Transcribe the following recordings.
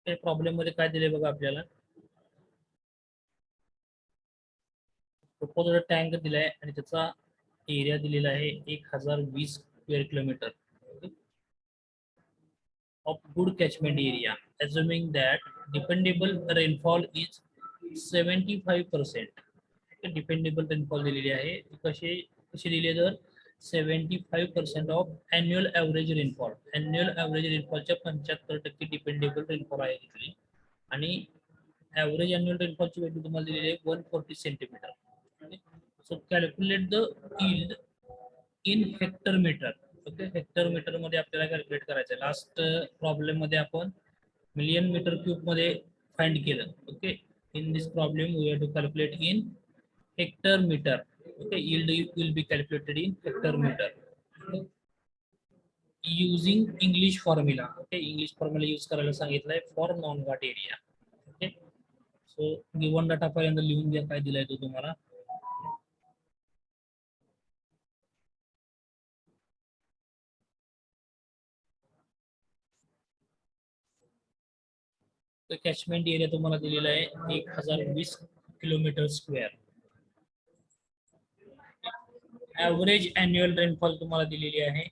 त्या प्रॉब्लेम मध्ये काय दिले बघा आपल्याला, प्रपोज्ड टँक दिलाय आणि त्याचा एरिया दिलेला आहे 1020 square kilometre of good catchment area, assuming that dependable rainfall is 75%. Dependable rainfall दिलेली आहे, कशी कशी दिली आहे तर 75% of annual average rainfall. Annual average रेनफॉलच्या 75% डिपेंडेबल रेनफॉल आहे तिथली. आणि ॲव्हरेज अॅन्युअल रेनफॉलची व्हॅल्यू तुम्हाला दिलेली आहे 140 centimetre. So calculate the yield in hectare metre. Okay, hectare metre मध्ये आपल्याला कॅल्क्युलेट करायचं आहे. लास्ट प्रॉब्लेम मध्ये आपण मिलियन मीटर क्यूब मध्ये फाइंड केलं. Okay, in this problem we have to calculate in hectare metre. Okay, yield will be calculated in hectare meter using English formula. Okay, English formula use करायला सांगितलंय for non Ghat area. Okay, so given data पर्यंत लिहून घ्या काय दिलाय तो तुम्हाला. तो कॅचमेंट एरिया तुम्हाला दिलेला आहे 1020 kilometre square. Average annual rainfall तुम्हाला दिलेली आहे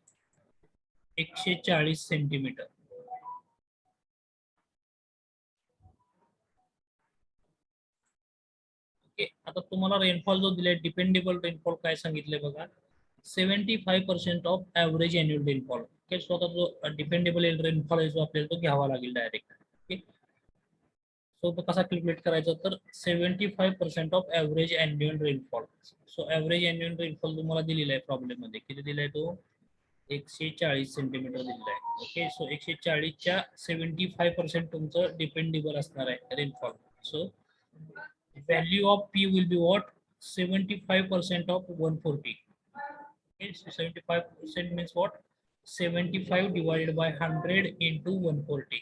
140 सेंटीमीटर. ओके, आता तुम्हाला रेनफॉल जो दिलाय डिपेंडेबल रेनफॉल काय सांगितलंय बघा, 75% of average annual rainfall. Okay, स्वतः जो डिपेंडेबल रेनफॉल आहे जो आपल्याला तो घ्यावा लागेल डायरेक्ट. ओके, सो तो कसा कॅल्क्युलेट करायचा तर 75% of average annual rainfall. So average annual rainfall तुम्हाला दिलेला आहे प्रॉब्लेम मध्ये, किती दिलाय तो 140 सेंटीमीटर दिलेला आहे. ओके, सो 140च्या 75% तुमचं डिपेंडेबल असणार आहे rainfall. So value of P will be what? 75% of 140. Okay, so 75% means what? 75 divided by 100 into 140.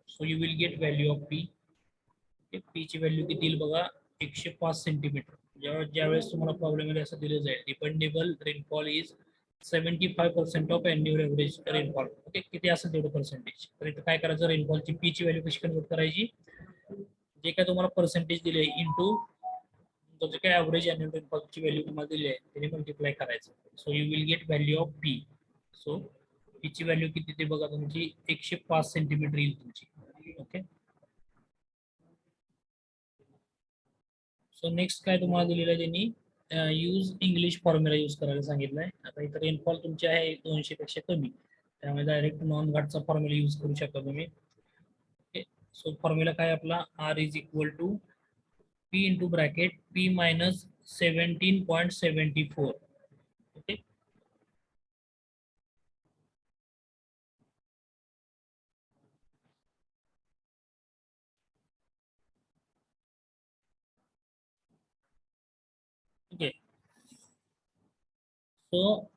So you will get value of P. Okay, P ची व्हॅल्यू किती येईल बघा, 105 सेंटीमीटर. ज्यावेळेस तुम्हाला प्रॉब्लेम मध्ये असं दिलं जाईल dependable rainfall is 75% of annual average rainfall. Okay, किती असेल तेवढं पर्सेंटेज. तर इथं काय करायचं, रेनफॉलची पी ची व्हॅल्यू कशी कन्वर्ट करायची, जे काय तुम्हाला पर्सेंटेज दिले इंटू जे काय ॲव्हरेज अॅन्युअल रेनफॉलची व्हॅल्यू तुम्हाला दिली आहे त्याने मल्टिप्लाय करायचं. So you will get value of P. So पीची व्हॅल्यू किती ते बघा तुमची 105 सेंटीमीटर येईल तुमची. ओके, सो नेक्स्ट काय तुम्हाला दिलेलं आहे त्यांनी, यूज इंग्लिश फॉर्म्युला यूज करायला सांगितलंय. आता इथं रेनफॉल तुमची आहे 200 पेक्षा कमी, त्यामुळे डायरेक्ट नॉन घाटचा फॉर्म्युला यूज करू शकता तुम्ही. ओके, सो फॉर्म्युला काय आपला, R is equal to P into bracket P minus 17.74. Okay. Okay. So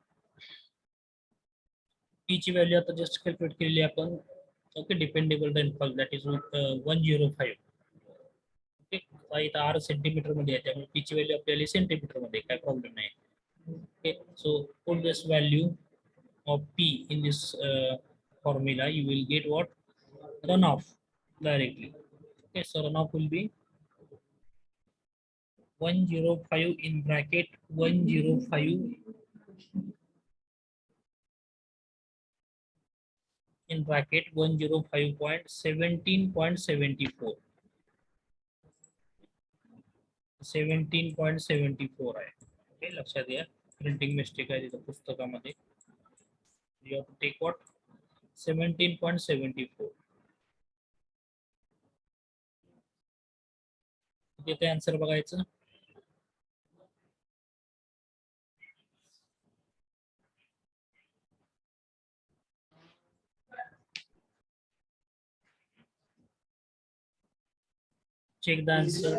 P ची व्हॅल्यू आता जस्ट कॅल्क्युलेट केलेली आपण. Okay, dependable rainfall that is 105. Okay, इथं आर सेंटीमीटर मध्ये आहे त्यामुळे P ची व्हॅल्यू आपल्याला सेंटीमीटर मध्ये, काय प्रॉब्लेम नाही. Okay, so put this value of P in this formula, you will get what? Runoff directly. Okay, so runoff will be 105 in bracket 105 in bracket 105.17.74. 17.74 आहे. Okay, लक्षात घ्या, प्रिंटिंग मिस्टेक आहे तिथं पुस्तकामध्ये. You have to take what, 17.74. तिथे answer बघायचं. Check the answer.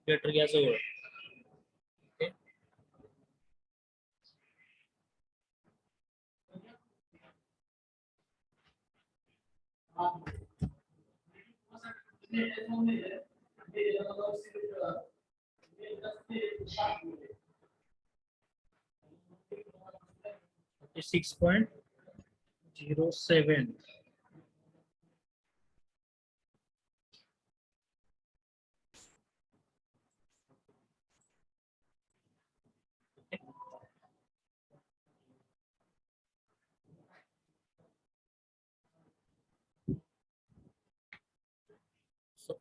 Calculator घ्या जवळ. ओके, $6.07.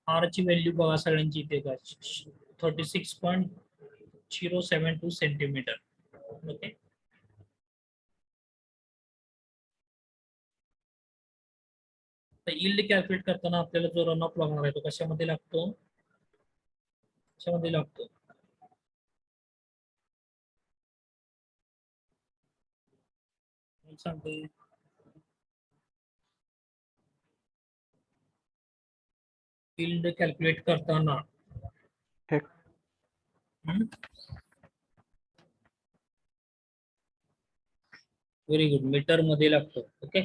आर ची व्हॅल्यू बघा सगळ्यांची इथे का 36.072 सेंटीमीटर. ओके, तर यील्ड कॅल्क्युलेट करताना आपल्याला जो रन ऑफ लागणार आहे तो कशामध्ये लागतो, कशामध्ये लागतो? सांगतोय यील्ड कॅल्क्युलेट करताना व्हेरी गुड, मीटर मध्ये लागतो. Okay,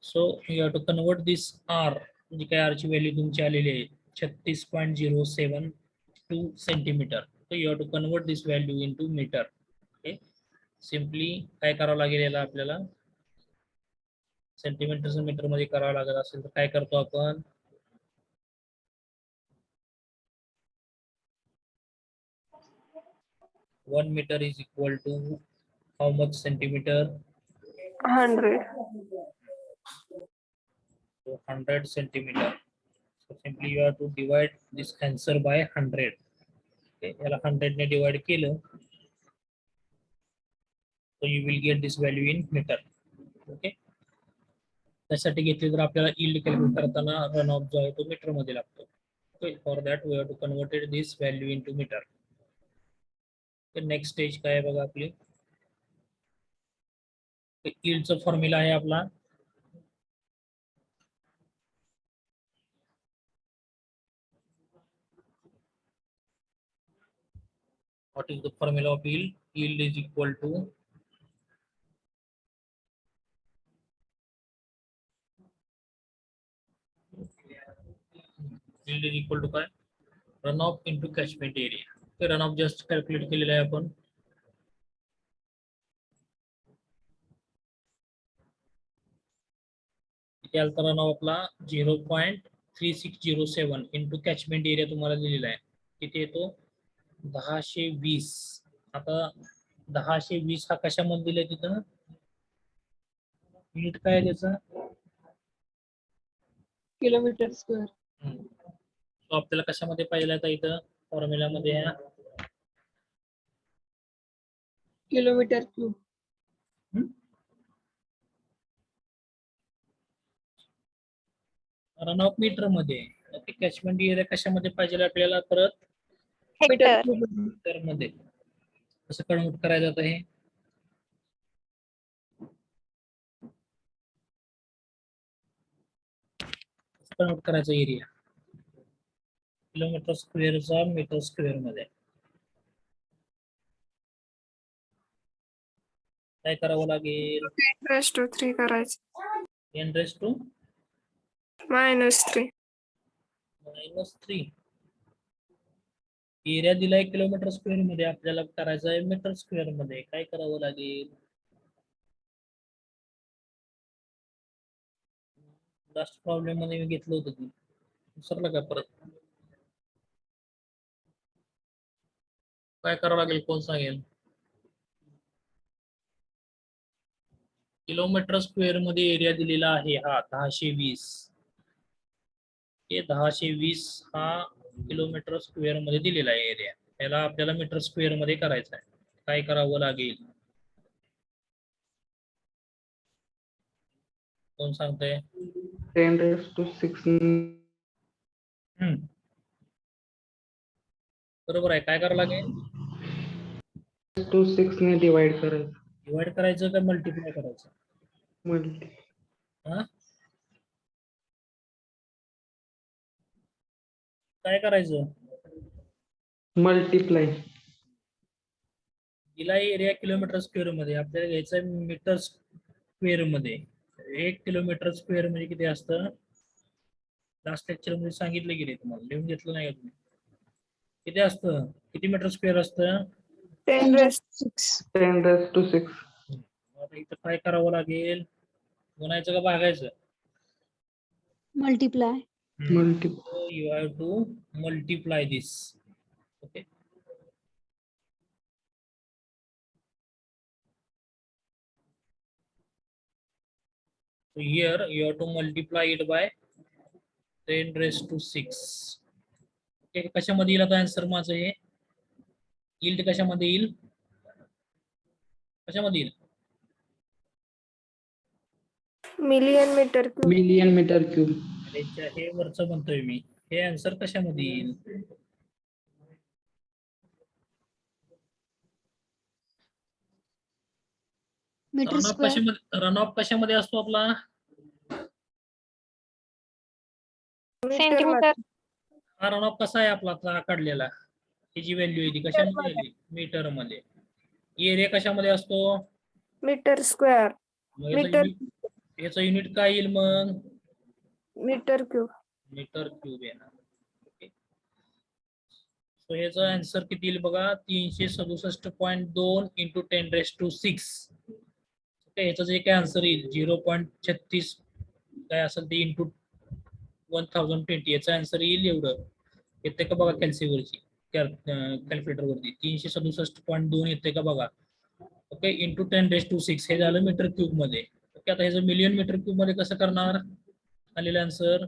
so you have to convert this R, जी काय आर ची व्हॅल्यू तुमची आलेली आहे 36.072 सेंटीमीटर. तर you have to convert this value into metre. Okay, simply काय करावं लागेल याला, आपल्याला सेंटीमीटर मीटर मध्ये करावं लागत असेल तर काय करतो आपण, 1 metre is equal to how much centimetre, 100. so 100 centimeter. So simply you have to divide this answer by 100. Okay, याला 100 ने divide केलं so you will get this value in meter. Okay, त्यासाठी घेतली तर आपल्याला yield कॅल्क्युलेट करताना run of जो आहे तो मीटर मध्ये लागतो. Okay, for that we have to convert this value into meter. तर नेक्स्ट स्टेज काय आहे बघा आपली, यील्डचा फॉर्म्युला आहे आपला what is the formula of yield, yield is equal to yield is equal to काय, run off into catchment area. तर run of just calculate केलेला आहे आपण, त्याचा रन ऑफ आपला 0.3607 इंटू कॅचमेंट एरिया तुम्हाला दिलेला आहे, तिथे येतो 1020. आता 1020 हा कशामध्ये दिलाय तिथं, युनिट काय आहे त्याचा, किलोमीटर स्क्वेअर. तो आपल्याला कशामध्ये पाहिजे आता इथं फॉर्म्युला मध्ये आहे, kilometre cube. Run of metre मध्ये. कॅचमेंट एरिया कशामध्ये पाहिजे आपल्याला, परत मीटर मीटर मध्ये. कसं कन्वर्ट करायचं आता हे, कन्वर्ट करायचा एरिया किलोमीटर स्क्वेअरचा मीटर स्क्वेअर मध्ये. काय करावं लागेल, 10⁻³ करायचं. 10⁻³ -3. एरिया दिलाय किलोमीटर स्क्वेअर मध्ये, आपल्याला करायचं आहे मीटर स्क्वेअर मध्ये. काय करावं लागेल, लास्ट प्रॉब्लेम मध्ये मी घेतलं होतं ते विसरलं का, परत काय करावं लागेल, कोण सांगेल. किलोमीटर स्क्वेअर मध्ये एरिया दिलेला आहे हा 1020. हे 1020 हा किलोमीटर स्क्वेअर मध्ये दिलेला आहे एरिया, याला आपल्याला मीटर स्क्वेअर मध्ये करायचा आहे. काय करावं लागेल, कोण सांगतंय. 10⁻⁶. बरोबर आहे, काय करावं लागेल, 10⁻⁶ ने डिवाइड करायचं. डिवाइड करायचं का मल्टिप्लाय करायचं, हा काय करायचं, मल्टिप्लाय. दिला एरिया किलोमीटर स्क्वेअर मध्ये, आपल्याला घ्यायचं आहे मीटर स्क्वेअर मध्ये. 1 किलोमीटर स्क्वेअर म्हणजे किती असतं, लास्ट लेक्चर मध्ये सांगितलं की नाही तुम्हाला, लिहून घेतलं नाही का तुम्ही, किती असतं, किती मीटर स्क्वेअर असतं, 10⁻⁶. 10⁻⁶. आता इथं काय करावं लागेल, गुणायचं का भागायचं, multiply. Multiply. You have to multiply this. Okay, so here you have to multiply it by 10⁻⁶. Okay, कशामध्ये येईल आता आन्सर माझं हे? यील्ड कशामध्ये येईल? कशामध्ये येईल? Million metre cube. Million metre cube. हे वरचं म्हणतोय मी. हे आन्सर कशामध्ये येईल? Metre square. रन ऑफ कशामध्ये असतो आपला? सेंटीमीटर. हा रन ऑफ कसा आहे आपला आता काढलेला? ही जी व्हॅल्यू आहे ती कशामध्ये आली? मीटर मध्ये. एरिया कशामध्ये असतो? Metre square. मग मीटर. याचं युनिट काय येईल मग? Metre cube. मीटर क्यूब येणार. सो याचा आन्सर किती येईल बघा? 367.2 इंटू 10⁻⁶. याचं जे काय आन्सर येईल 0.36 काय असेल ते इंटू 1020 याचा आन्सर येईल एवढं. येते का बघा कॅल्क्युलेटर वरती? 367.2 येते का बघा? ओके, इंटू 10⁻⁶ हे झालं मीटर क्यूब मध्ये. ओके, आता ह्याचं मिलियन मीटर क्यूब मध्ये कसं करणार? आलेलं आन्सर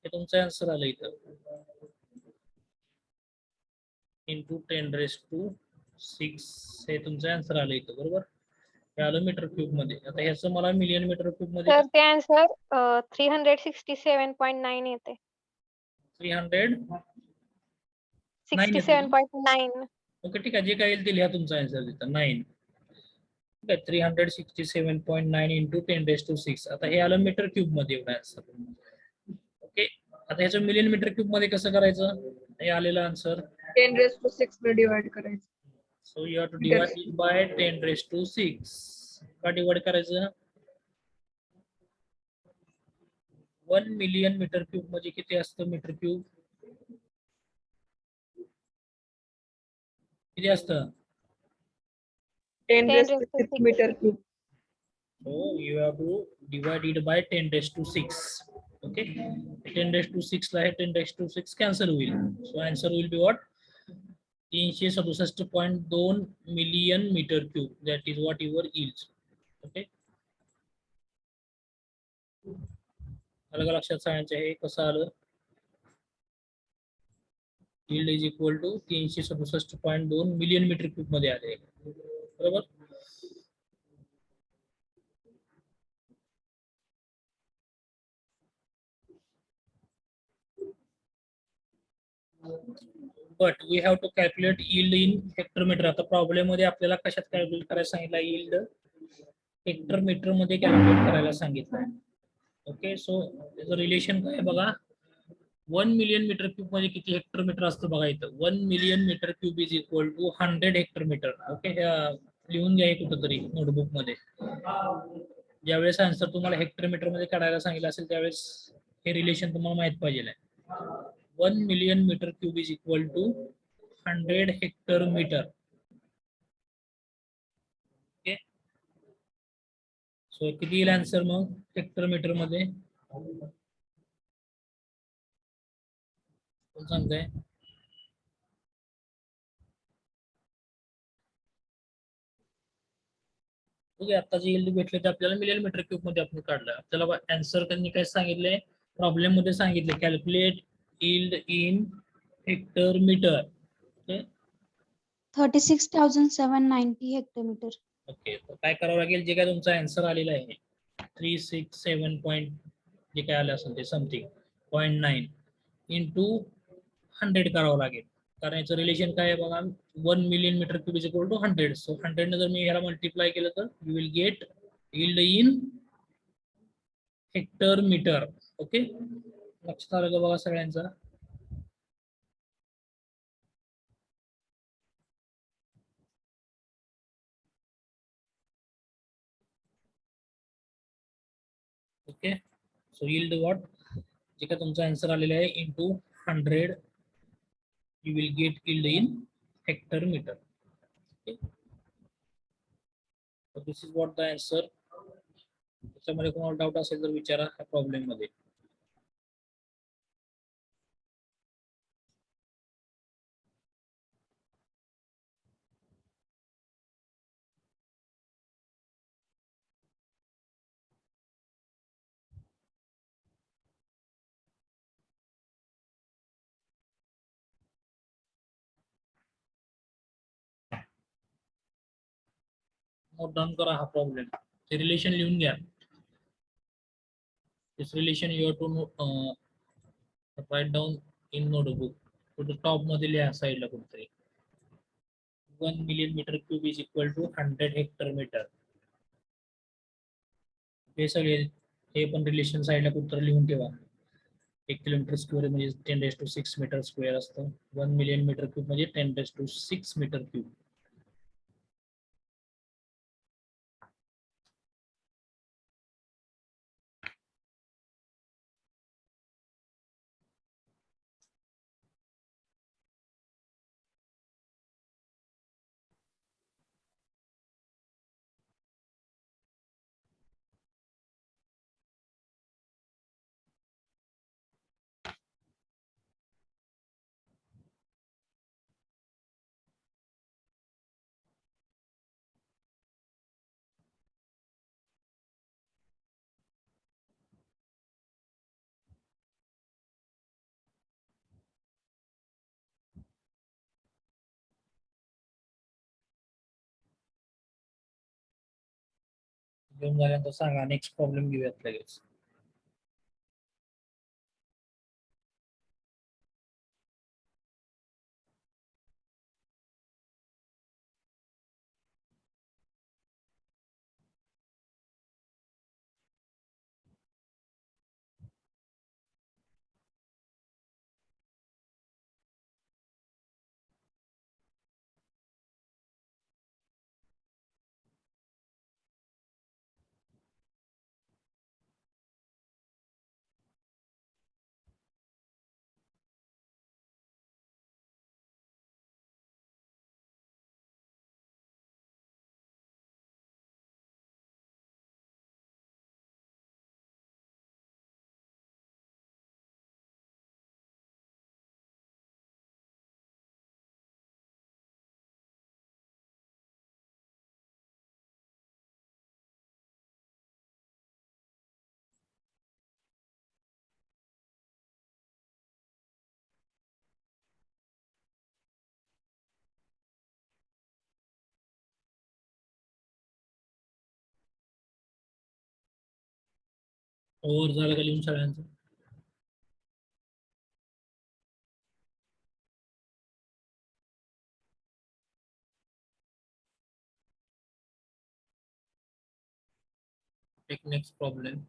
हे तुमचं आन्सर आलं इथं इंटू 10⁻⁶ हे तुमचं आन्सर आलं इथं, बरोबर? हे आलं मीटर क्यूब मध्ये. आता ह्याचं मला मिलियन मीटर क्यूब मध्ये तर ते आन्सर 367.9 येते. 67.9. ओके, ठीक आहे. जे काय येईल ते लिहा तुमचा आन्सर तिथं 9. ठीक आहे, 367.9 इंटू 10⁻⁶. आता हे आलं मीटर क्यूब मध्ये एवढा आन्सर. ओके, आता ह्याचं मिलियन मीटर क्यूब मध्ये कसं करायचं? हे आलेलं आन्सर 10⁻⁶ ने डिवाइड करायचं. So you have to divide it by 10⁻⁶. का डिवाइड करायचं? 1 मिलियन मीटर क्यूब म्हणजे किती असतं मीटर क्यूब? किती असतं? 10⁻⁶ metre cube. So you have to divide it by 10⁻⁶. Okay, 10⁻⁶ ला हे 10⁻⁶ कॅन्सल होईल. So answer will be what? 367.2 million metre cube. That is what your yield. Okay, आलं का लक्षात? सांगायचं आहे कसं आलं? Yield is equal to 367.2 million metre cube मध्ये आले, बरोबर? But we have to calculate yield in hectare metre. आता प्रॉब्लेम मध्ये आपल्याला कशात कॅल्क्युलेट करायला सांगितलं? यील्ड हेक्टर मीटर मध्ये कॅल्क्युलेट करायला सांगितलं. ओके, सो त्याचं रिलेशन काय बघा? 1 मिलियन मीटर क्यूब मध्ये किती हेक्टर मीटर असतं बघा इथं? 1 million metre cube is equal to 100 hectare metre. Okay, लिहून घ्या कुठंतरी नोटबुक मध्ये. ज्यावेळेस आन्सर तुम्हाला हेक्टर मीटर मध्ये काढायला सांगितलं असेल त्यावेळेस हे रिलेशन तुम्हाला माहित पाहिजे. 1 million metre cube is equal to 100 hectare metre. Okay, so किती येईल आन्सर मग हेक्टर मीटर मध्ये? कोण सांगताय? ओके, आता जे यील्ड भेटले ते आपल्याला मिलियन मीटर क्यूब मध्ये आपण काढलं. आपल्याला आन्सर त्यांनी काय सांगितलंय? प्रॉब्लेम मध्ये सांगितले calculate yield in hectare metre. Okay, 36,790 hectometre. Okay, तर काय करावं लागेल? जे काय तुमचा आन्सर आलेला आहे 367 पॉईंट जे काय आलं असेल ते समथिंग 0.9 इंटू 100 करावं लागेल. कारण याचं रिलेशन काय आहे बघा? 1 million metre cube is equal to 100. So 100 ने जर मी ह्याला मल्टिप्लाय केलं तर you will get yield in hectare metre. Okay, लक्षात आलं का बघा सगळ्यांचा? Okay, so yield what? जे काय तुमचा आन्सर आलेला आहे into 100 you will get yield in hector meter. Okay, so this is what the answer. त्याच्यामध्ये कोणाला डाऊट असेल तर विचारा ह्या प्रॉब्लेम मध्ये. नोट डाउन करा हा प्रॉब्लेम. ते रिलेशन लिहून घ्या. This relation you have to write down in notebook. कुठे टॉप मध्ये लिहा साईडला कुठेतरी. 1 million meter cube is equal to 100 hectare meter. हे सगळे हे पण रिलेशन साईडला कुठेतरी लिहून ठेवा. 1 किलोमीटर स्क्वेअर म्हणजे 10⁶ मीटर स्क्वेअर असतं. 1 million meter cube म्हणजे 10⁶ मीटर क्यूब. घेऊन झाल्यानंतर सांगा. नेक्स्ट प्रॉब्लेम घेऊयात लगेच. ओव्हर झालं का लिहून सगळ्यांचं? Take next problem.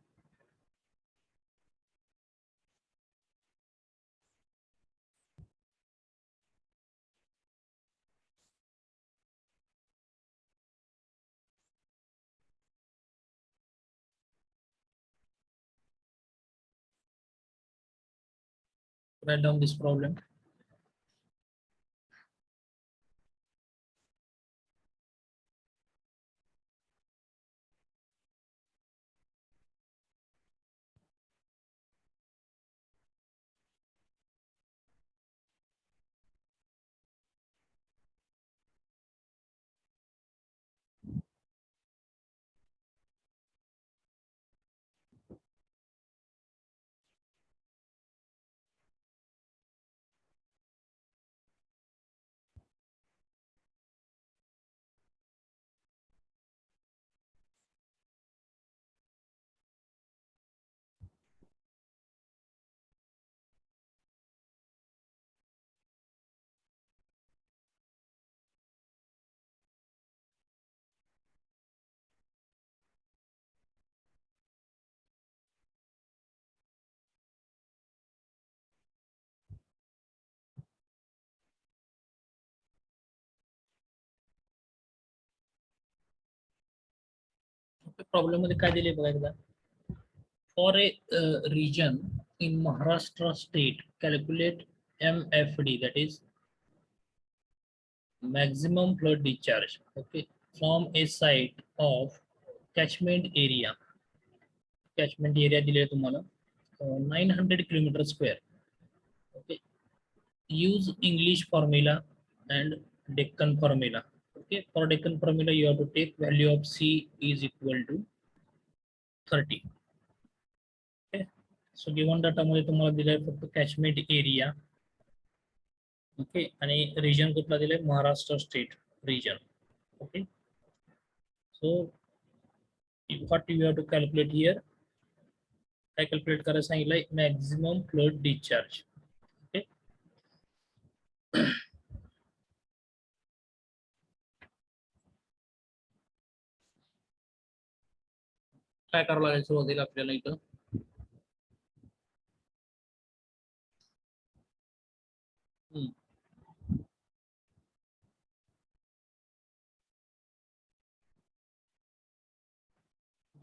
Write down this problem. Problem मध्ये काय दिले बघा एकदा. For a region in Maharashtra state, calculate MFD, that is maximum flood discharge, okay, from a site of catchment area. Catchment area दिले तुम्हाला 900 kilometer square. Okay, use English formula and Deccan formula. Okay, for Deccan formula you have to take value of C is equal to 30. Okay, so given data मध्ये तुम्हाला दिलाय फक्त catchment area. Okay, आणि region कुठला दिलाय? Maharashtra state region. Okay, So what you have to calculate here, काय calculate करायला सांगितलंय, मॅक्झिमम फ्लड डिस्चार्ज. ओके, काय करावं लागेल सुरुवातीला आपल्याला इथं,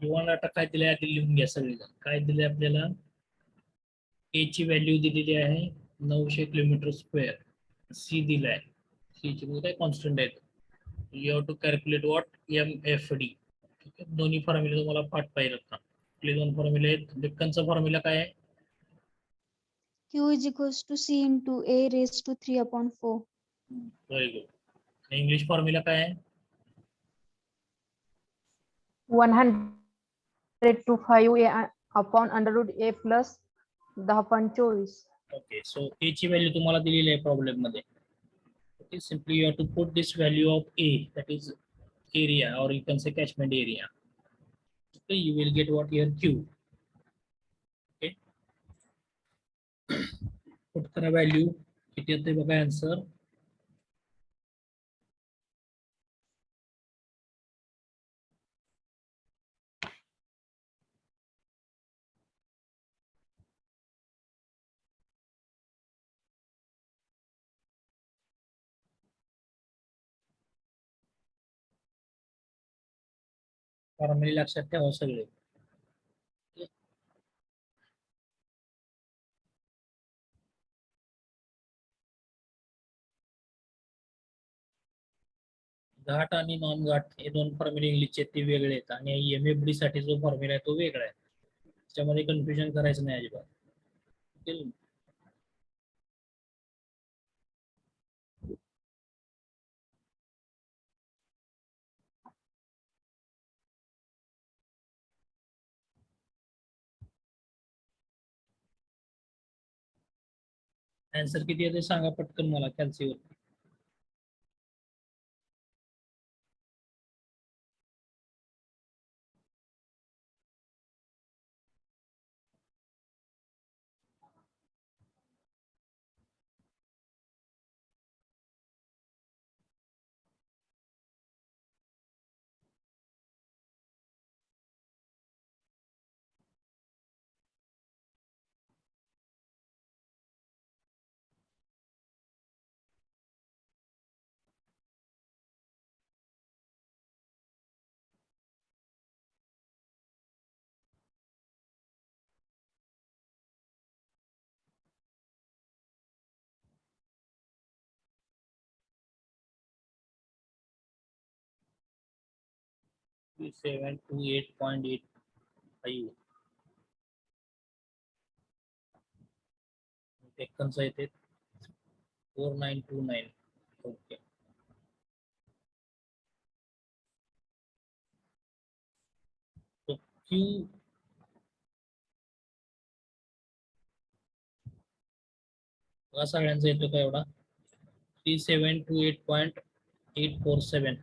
जीवन आता काय दिले आधी लिहून घ्या सगळेजण. काय दिले आपल्याला, ए ची व्हॅल्यू दिलेली आहे 900 किलोमीटर स्क्वेअर, सी दिलाय, सी ची काय कॉन्स्टंट आहे. You have to calculate what MFD. ठीक आहे, दोन्ही फॉर्म्युला तुम्हाला पाठ पाहिजे का. आपले दोन फॉर्म्युले आहेत. डेक्कनचा फॉर्म्युला काय आहे, Q is equals to C into A raised to 3/4. Very good. English formula काय आहे, 100 to 5A upon under root A plus 10/24. Okay. So A ची व्हॅल्यू तुम्हाला दिलेली आहे प्रॉब्लेम मध्ये. Okay, simply you have to put this value of A, that is area और you can say catchment area. Okay, you will get what here Q. Okay, put करा value, किती येते बघा आन्सर. फॉर्म्युले लक्षात ठेवा सगळे. घाट आणि नॉन घाट हे दोन फॉर्म्युले इंग्लिशचे ते वेगळे आहेत, आणि MFD साठी जो फॉर्म्युला आहे तो वेगळा आहे. त्याच्यामध्ये कन्फ्युजन करायचं नाही अजिबात. आन्सर किती येते सांगा पटकन मला कॅल्सीवर. सेवन टू 8.85. डेक्कनचा येते 4929. ओके, तो Q सगळ्यांचा येतो का एवढा, 3728.847.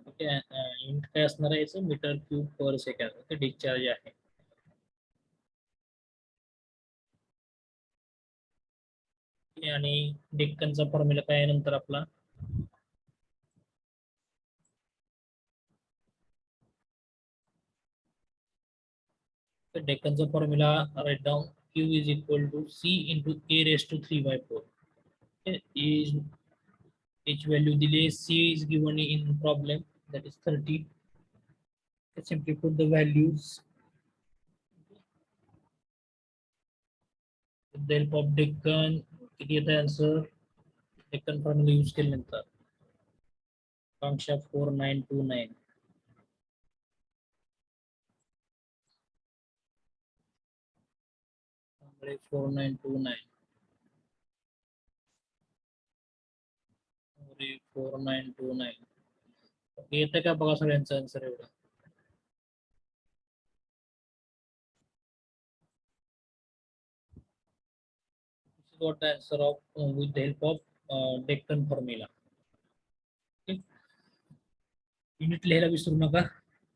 ओके, युनिट काय असणार आहे याचं, metre cube per second. Okay, discharge आहे. आणि डेक्कनचा फॉर्म्युला काय आहे नंतर आपला, डेक्कनचा formula write down, Q is equal to C into A raise to 3/4. Is H value दिली, C is given in problem, that is 30. Simply put the values with the help of Deccan. किती येतं answer, Deccan formula use केल्यानंतर आकांक्षा 4929. 4929 4929. येतं का बघा सगळ्यांचा answer एवढा. This is what the answer of with the help of Deccan formula. Okay. Unit लिहायला विसरू नका.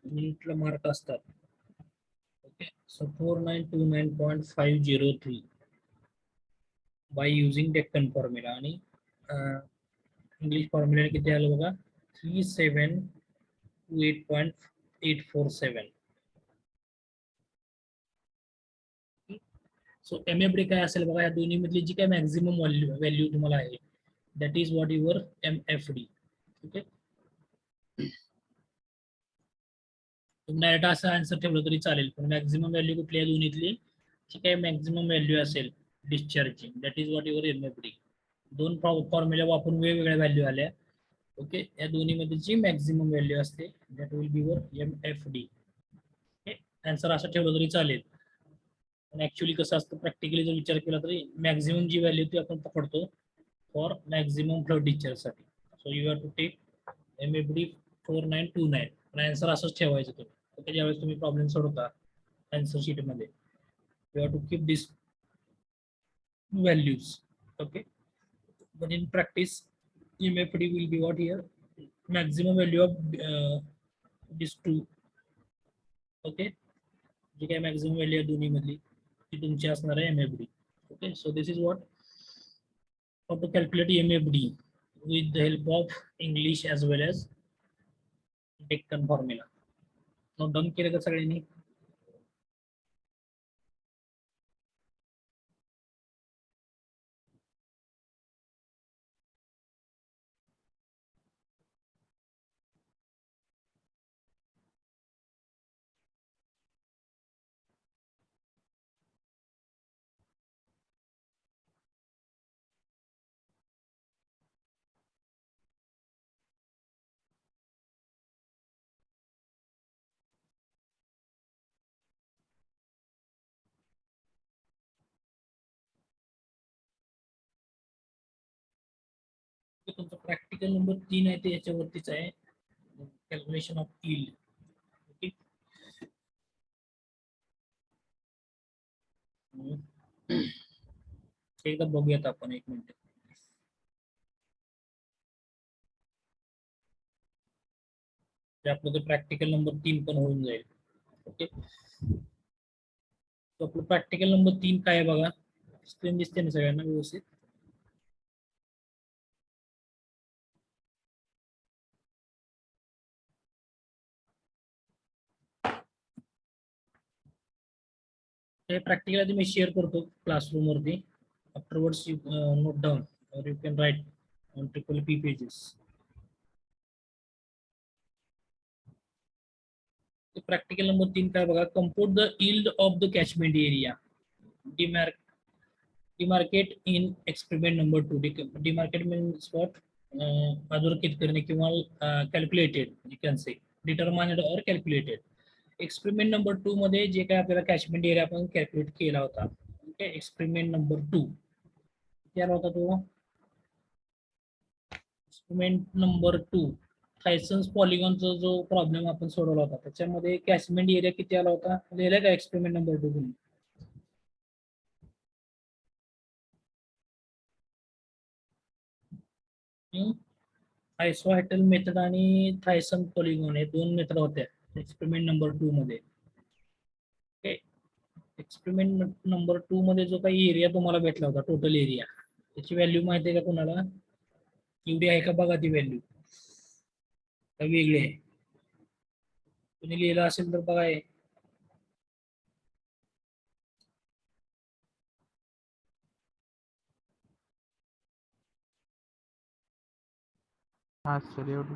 मिनिटला मार्क असतात. Okay, so 4929.503 by using Deccan formula आणि इंग्लिश फॉर्म्युला किती आलं बघा 3728.847. सो MFD काय असेल बघा, या दोन्ही मधली जी काय मॅक्झिमम व्हॅल्यू तुम्हाला आहे that is what your MFD. Okay, तुम्ही डायरेक्ट असं आन्सर ठेवलं तरी चालेल, पण मॅक्झिमम व्हॅल्यू कुठली आहे दोन्हीतली जी काय मॅक्झिमम व्हॅल्यू असेल discharging that is what your MFD. दोन फॉर्म्युला वापरून वेगवेगळ्या व्हॅल्यू आल्या. ओके, या दोन्ही मध्ये जी मॅक्झिमम व्हॅल्यू असते that will be your MFD. Answer असं ठेवलं तरी चालेल, पण ऍक्च्युअली कसं असतं प्रॅक्टिकली जर विचार केला तरी मॅक्झिमम जी व्हॅल्यू ती आपण पकडतो फॉर मॅक्झिमम फ्लड डिस्चार्जसाठी. So you have to take MFD 4929, पण आन्सर असंच ठेवायचं तुम्ही. ओके, ज्यावेळेस तुम्ही प्रॉब्लेम सोडवता आन्सर शीट मध्ये you have to keep this values. Okay, but in practice MFD will be what here maximum value of these two. Okay, जी काय maximum value आहे दोन्ही मधली ती तुमची असणार आहे MFD. Okay, so this is what how to calculate MFD with the help of English as well as Deccan formula. Note down केलं का सगळ्यांनी? तुमचं प्रॅक्टिकल नंबर 3 आहे ते याच्यावरतीच आहे, कॅल्क्युलेशन ऑफ यील्ड. ओके, एकदा बघूयात आपण, एक मिनिट. आपलं ते प्रॅक्टिकल नंबर 3 पण होऊन जाईल. ओके, आपलं प्रॅक्टिकल नंबर 3 काय आहे बघा, स्क्रीन दिसते ना सगळ्यांना व्यवस्थित? हे प्रॅक्टिकल आधी मी शेअर करतो क्लासरूम वरती. आफ्टरवर्ड्स यू नोट डाऊन और you can write on PPP pages. Practical number 3 काय बघा, compute the yield of the catchment area demarcate in experiment number 2. Demarcate means what, अधोरेखित करणे किंवा calculated, you can say determined और calculated. Experiment number 2 मध्ये जे काय आपल्याला कॅचमेंट एरिया आपण कॅल्क्युलेट केला होता. ओके, एक्सपेरिमेंट नंबर 2 क्या होता तो? एक्सपेरिमेंट नंबर 2 थायसन्स पॉलिगॉनचा जो प्रॉब्लेम आपण सोडवला होता त्याच्यामध्ये कॅचमेंट एरिया किती आला होता लिहिलं का एक्सपेरिमेंट नंबर 2 तुम्ही? आयसोहायटल मेथड आणि थायसन पॉलिगॉन हे दोन मेथड होत्या एक्सपेरिमेंट नंबर 2 मध्ये. ओके, एक्सपेरिमेंट नंबर 2 मध्ये जो काही एरिया तुम्हाला भेटला होता टोटल एरिया त्याची व्हॅल्यू माहिती आहे का कोणाला? एवढी आहे का बघा ती व्हॅल्यू, वेगळी आहे? तुम्ही लिहिलं असेल तर बघा. हा सर एवढं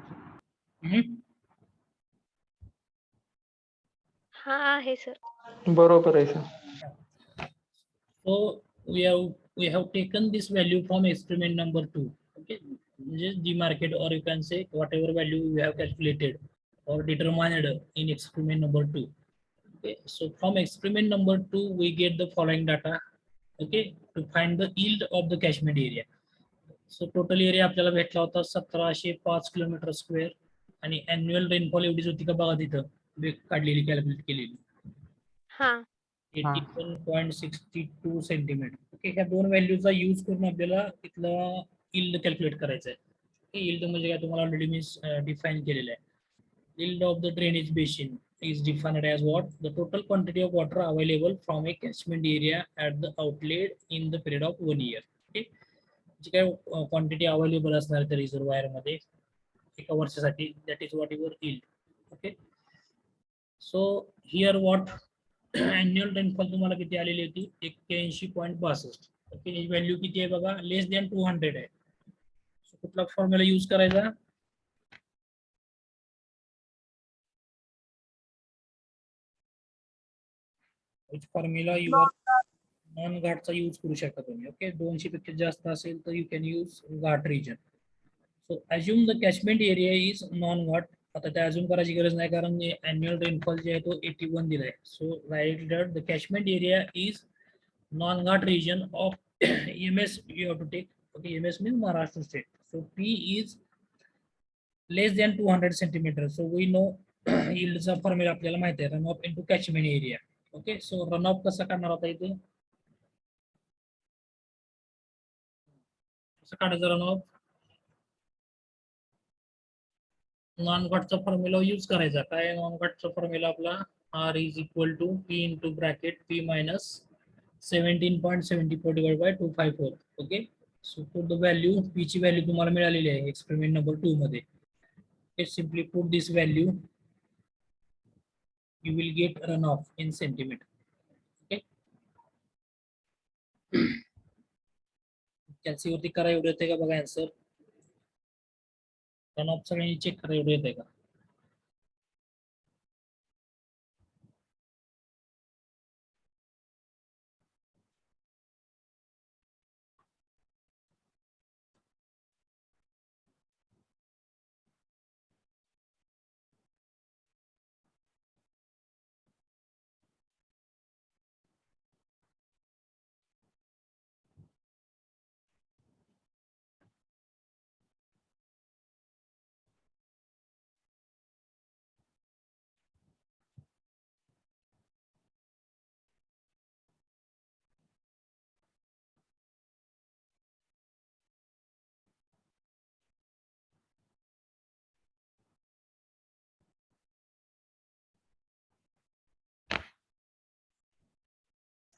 हा आहे सर. बरोबर आहे sir. So we have taken this value from experiment number 2. Okay, just demarcate or you can say whatever value we have calculated or determined in experiment number 2. Okay, so from experiment number 2 we get the following data. Okay, to find the yield of the catchment area. So total area आपल्याला भेटला होता 1705 kilometre square आणि annual rainfall एवढीच होती का बघा तिथं काढलेली कॅल्क्युलेट केलेली. हा 81.62 सेंटीमीटर. ओके, ह्या दोन व्हॅल्यूचा यूज करून आपल्याला इथलं यील्ड कॅल्क्युलेट करायचं आहे. यील्ड म्हणजे काय तुम्हाला ऑलरेडी मी डिफाईन केलेलं आहे. Yield of the drainage basin is defined as what? The total quantity of water available from a catchment area at the outlet in the period of 1 year. Okay. जी काय quantity available असणार त्या reservoir मध्ये एका वर्षासाठी, that is what your yield. Okay. So here what annual rainfall तुम्हाला किती आलेली होती? 81.62. ओके. व्हॅल्यू किती आहे बघा? लेस दॅन 200 आहे. सो कुठला फॉर्म्युला यूज करायचा? which formula you are non घाटचा यूज करू शकता तुम्ही. ओके. 200 पेक्षा जास्त असेल तर you can use ghat region. So assume the catchment area is non ghat. आता त्या अज्युम करायची गरज नाही कारण अॅन्युअल रेनफॉल जे आहे तो 81 दिलाय. So right that the catchment area is non ghat region of MS you have to take. Okay. MS means Maharashtra state. So P is less than 200 centimetre. So we know यील्डचा formula आपल्याला माहिती आहे, run off into catchment area. Okay. So run off कसा करणार होता इथे? कसं काढायचं रन ऑफ? नॉन घाटचा फॉर्म्युला यूज करायचा. काय नॉन घाटचा फॉर्म्युला आपला? R is equal to P into bracket P minus 17.74 divide by 254. Okay. So put the value. P ची व्हॅल्यू तुम्हाला मिळालेली आहे एक्सपेरिमेंट नंबर 2 मध्ये. Simply put this value. You will get runoff in centimeter. Okay. Calci वरती करा एवढं येते का बघा आन्सर. रनऑफ सगळ्यांनी चेक करा एवढं येते का?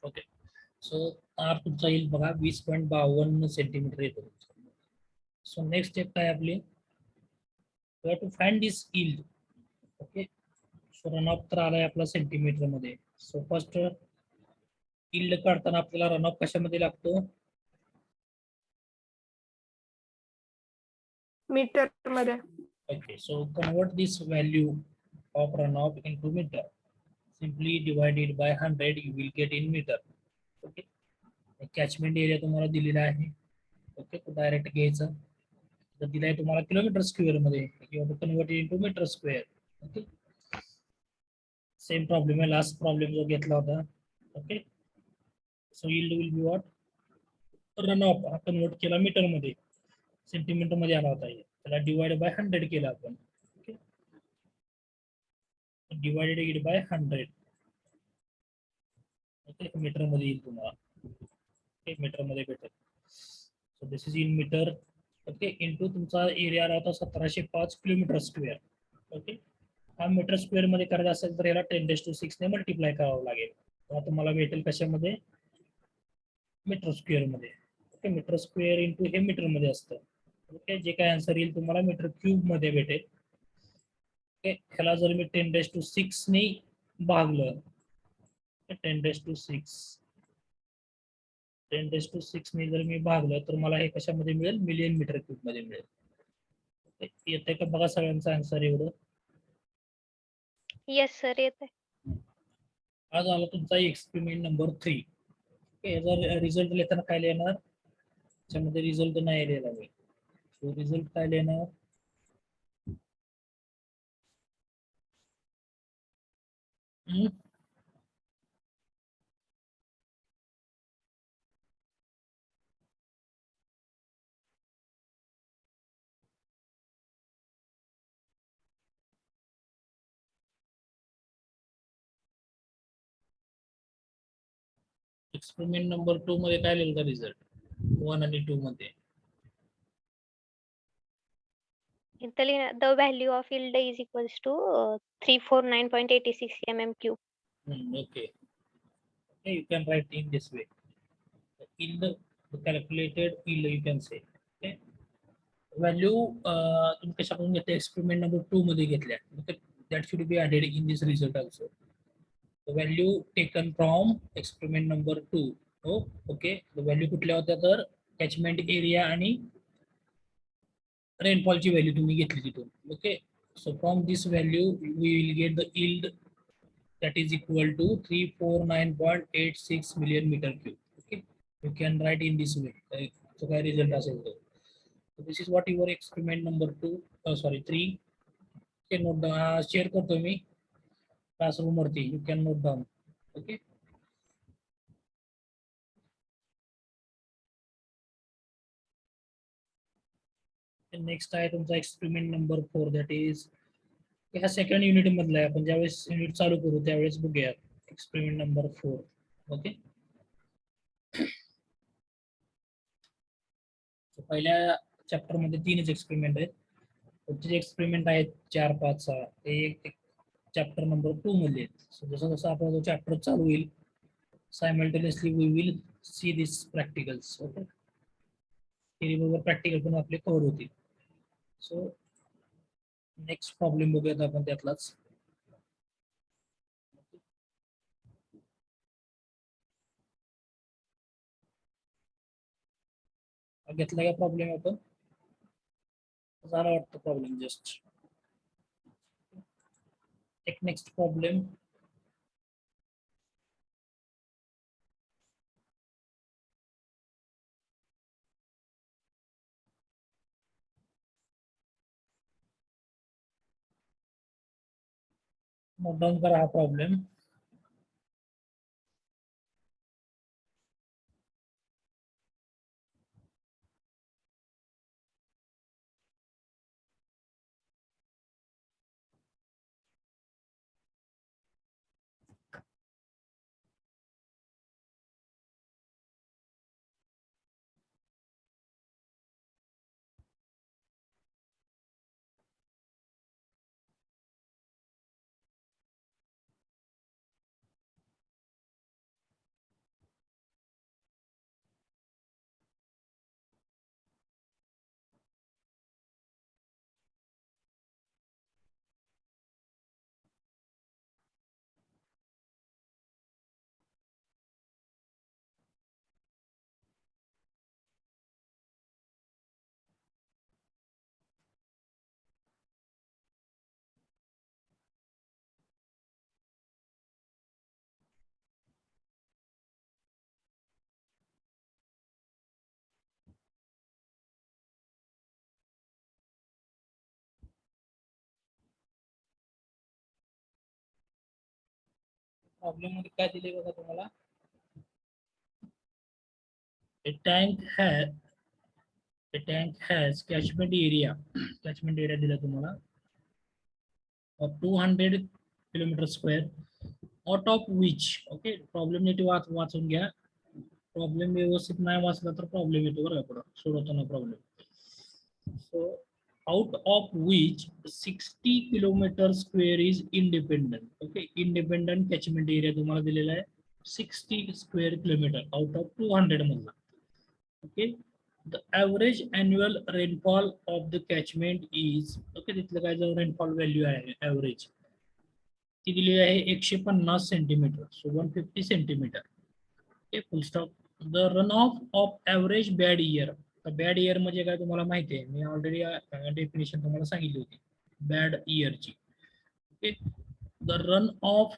ओके. सो आर तुमचा येईल बघा 20.52 सेंटीमीटर येतो. सो नेक्स्ट स्टेप काय आपली? You have to find this yield. Okay. So runoff तर आलाय आपला सेंटीमीटर मध्ये. सो फर्स्ट यील्ड काढताना आपल्याला रनऑफ कशामध्ये लागतो? मीटर मध्ये. Okay, so convert this value of runoff into meter. Simply divided by 100, you will get in meter. Okay. Catchment area तुम्हाला दिलेला आहे. ओके. तो डायरेक्ट घ्यायचा. तर दिलाय तुम्हाला किलोमीटर स्क्वेअर मध्ये. You have to convert it into metre square. Okay. Same problem आहे लास्ट प्रॉब्लेम जो घेतला होता. Okay. So yield will be what? Runoff हा कन्वर्ट केला मीटर मध्ये, सेंटीमीटर मध्ये आला होता. त्याला डिवाइड बाय 100 केला आपण. Okay. Divided it by 100. Okay. Metre मध्ये येईल तुम्हाला. ओके. मीटर मध्ये भेटेल. So this is in metre. Okay. Into तुमचा एरिया आला होता 1705 किलोमीटर स्क्वेअर. ओके. हा मीटर स्क्वेअर मध्ये करायचा असेल तर याला 10⁶ ने मल्टिप्लाय करावं लागेल. तेव्हा तुम्हाला भेटेल कशामध्ये? मीटर स्क्वेअर मध्ये. ओके. मीटर स्क्वेअर इंटू हे मीटर मध्ये असतं. ओके. जे काय आन्सर येईल तुम्हाला मीटर क्यूब मध्ये भेटेल. ओके. ह्याला जर मी 10⁶ ने भागलं, 10⁶ ने जर मी भागलं तर मला हे कशामध्ये मिळेल? मिलियन मीटर क्यूब मध्ये मिळेल. येते का बघा सगळ्यांचा आन्सर एवढं? येस सर येते. हा झाला तुमचा एक्सपेरिमेंट नंबर 3. ओके. याचा रिझल्ट लिहिताना काय लिहिणार? त्याच्यामध्ये रिझल्ट नाही लिहिला मी. सो रिझल्ट काय लिहिणार? एक्सपेरिमेंट नंबर 2 मध्ये काय लिहिलं होतं रिझल्ट? 1 आणि 2 मध्ये इथं लिहिणार the value of yield is equals to 349.86 mmq. Okay. Okay, you can write in this way. Yield, the calculated yield you can say. Okay. Value तुम्ही कशाकडून घेतल्या एक्सपेरिमेंट नंबर 2 मध्ये घेतल्या that should be added in this result also value taken from experiment number 2 हो okay value कुठल्या होत्या तर catchment area आणि रेनफॉलची value तुम्ही घेतली तिथून okay so from this value we will get the yield that is equal to 349.86 million meter cube. Okay, you can write in this way. So, काय result असेल तो. So this is what your experiment number 2. Sorry 3. Okay, note down. Share करतो मी classroom वरती. You can note down. Okay. And next आहे तुमचा experiment number 4. That is ह्या second unit मधला आहे आपण ज्यावेळेस युनिट चालू करू त्यावेळेस बघूया एक्सपेरिमेंट नंबर 4 ओके पहिल्या चॅप्टर मध्ये 3च एक्सपेरिमेंट आहेत पुढचे एक्सपेरिमेंट आहेत 4 5 6 ते एक चॅप्टर नंबर 2 मध्ये आहेत सो जसं जसं आपला जो चॅप्टर चालू होईल simultaneously we will see this practicals okay theory बरोबर प्रॅक्टिकल पण आपले कव्हर होतील सो नेक्स्ट प्रॉब्लेम बघूयात आपण त्यातलाच घेतला का प्रॉब्लेम आपण झाला वाटतं प्रॉब्लेम जस्ट एक नेक्स्ट प्रॉब्लेम नोट डाउन करा हा प्रॉब्लेम प्रॉब्लेम मध्ये काय दिले बघा तुम्हाला a tank has catchment area दिला तुम्हाला of 200 kilometer square out of which okay problem नीट वाचून घ्या प्रॉब्लेम व्यवस्थित नाही वाचला तर प्रॉब्लेम येतो बरं पुढे सोडवताना problem so out of which 60 kilometer square is independent okay independent catchment area तुम्हाला दिलेला आहे 60 square kilometer out of 200 मधला okay the average annual rainfall of the catchment is okay तिथलं काय जो rainfall value आहे average ती दिली आहे 150 centimetre so 150 centimetre okay full stop the run off average bad year bad year म्हणजे काय तुम्हाला माहिती आहे मी ऑलरेडी डेफिनेशन तुम्हाला सांगितली होती बॅड इयरची okay the run off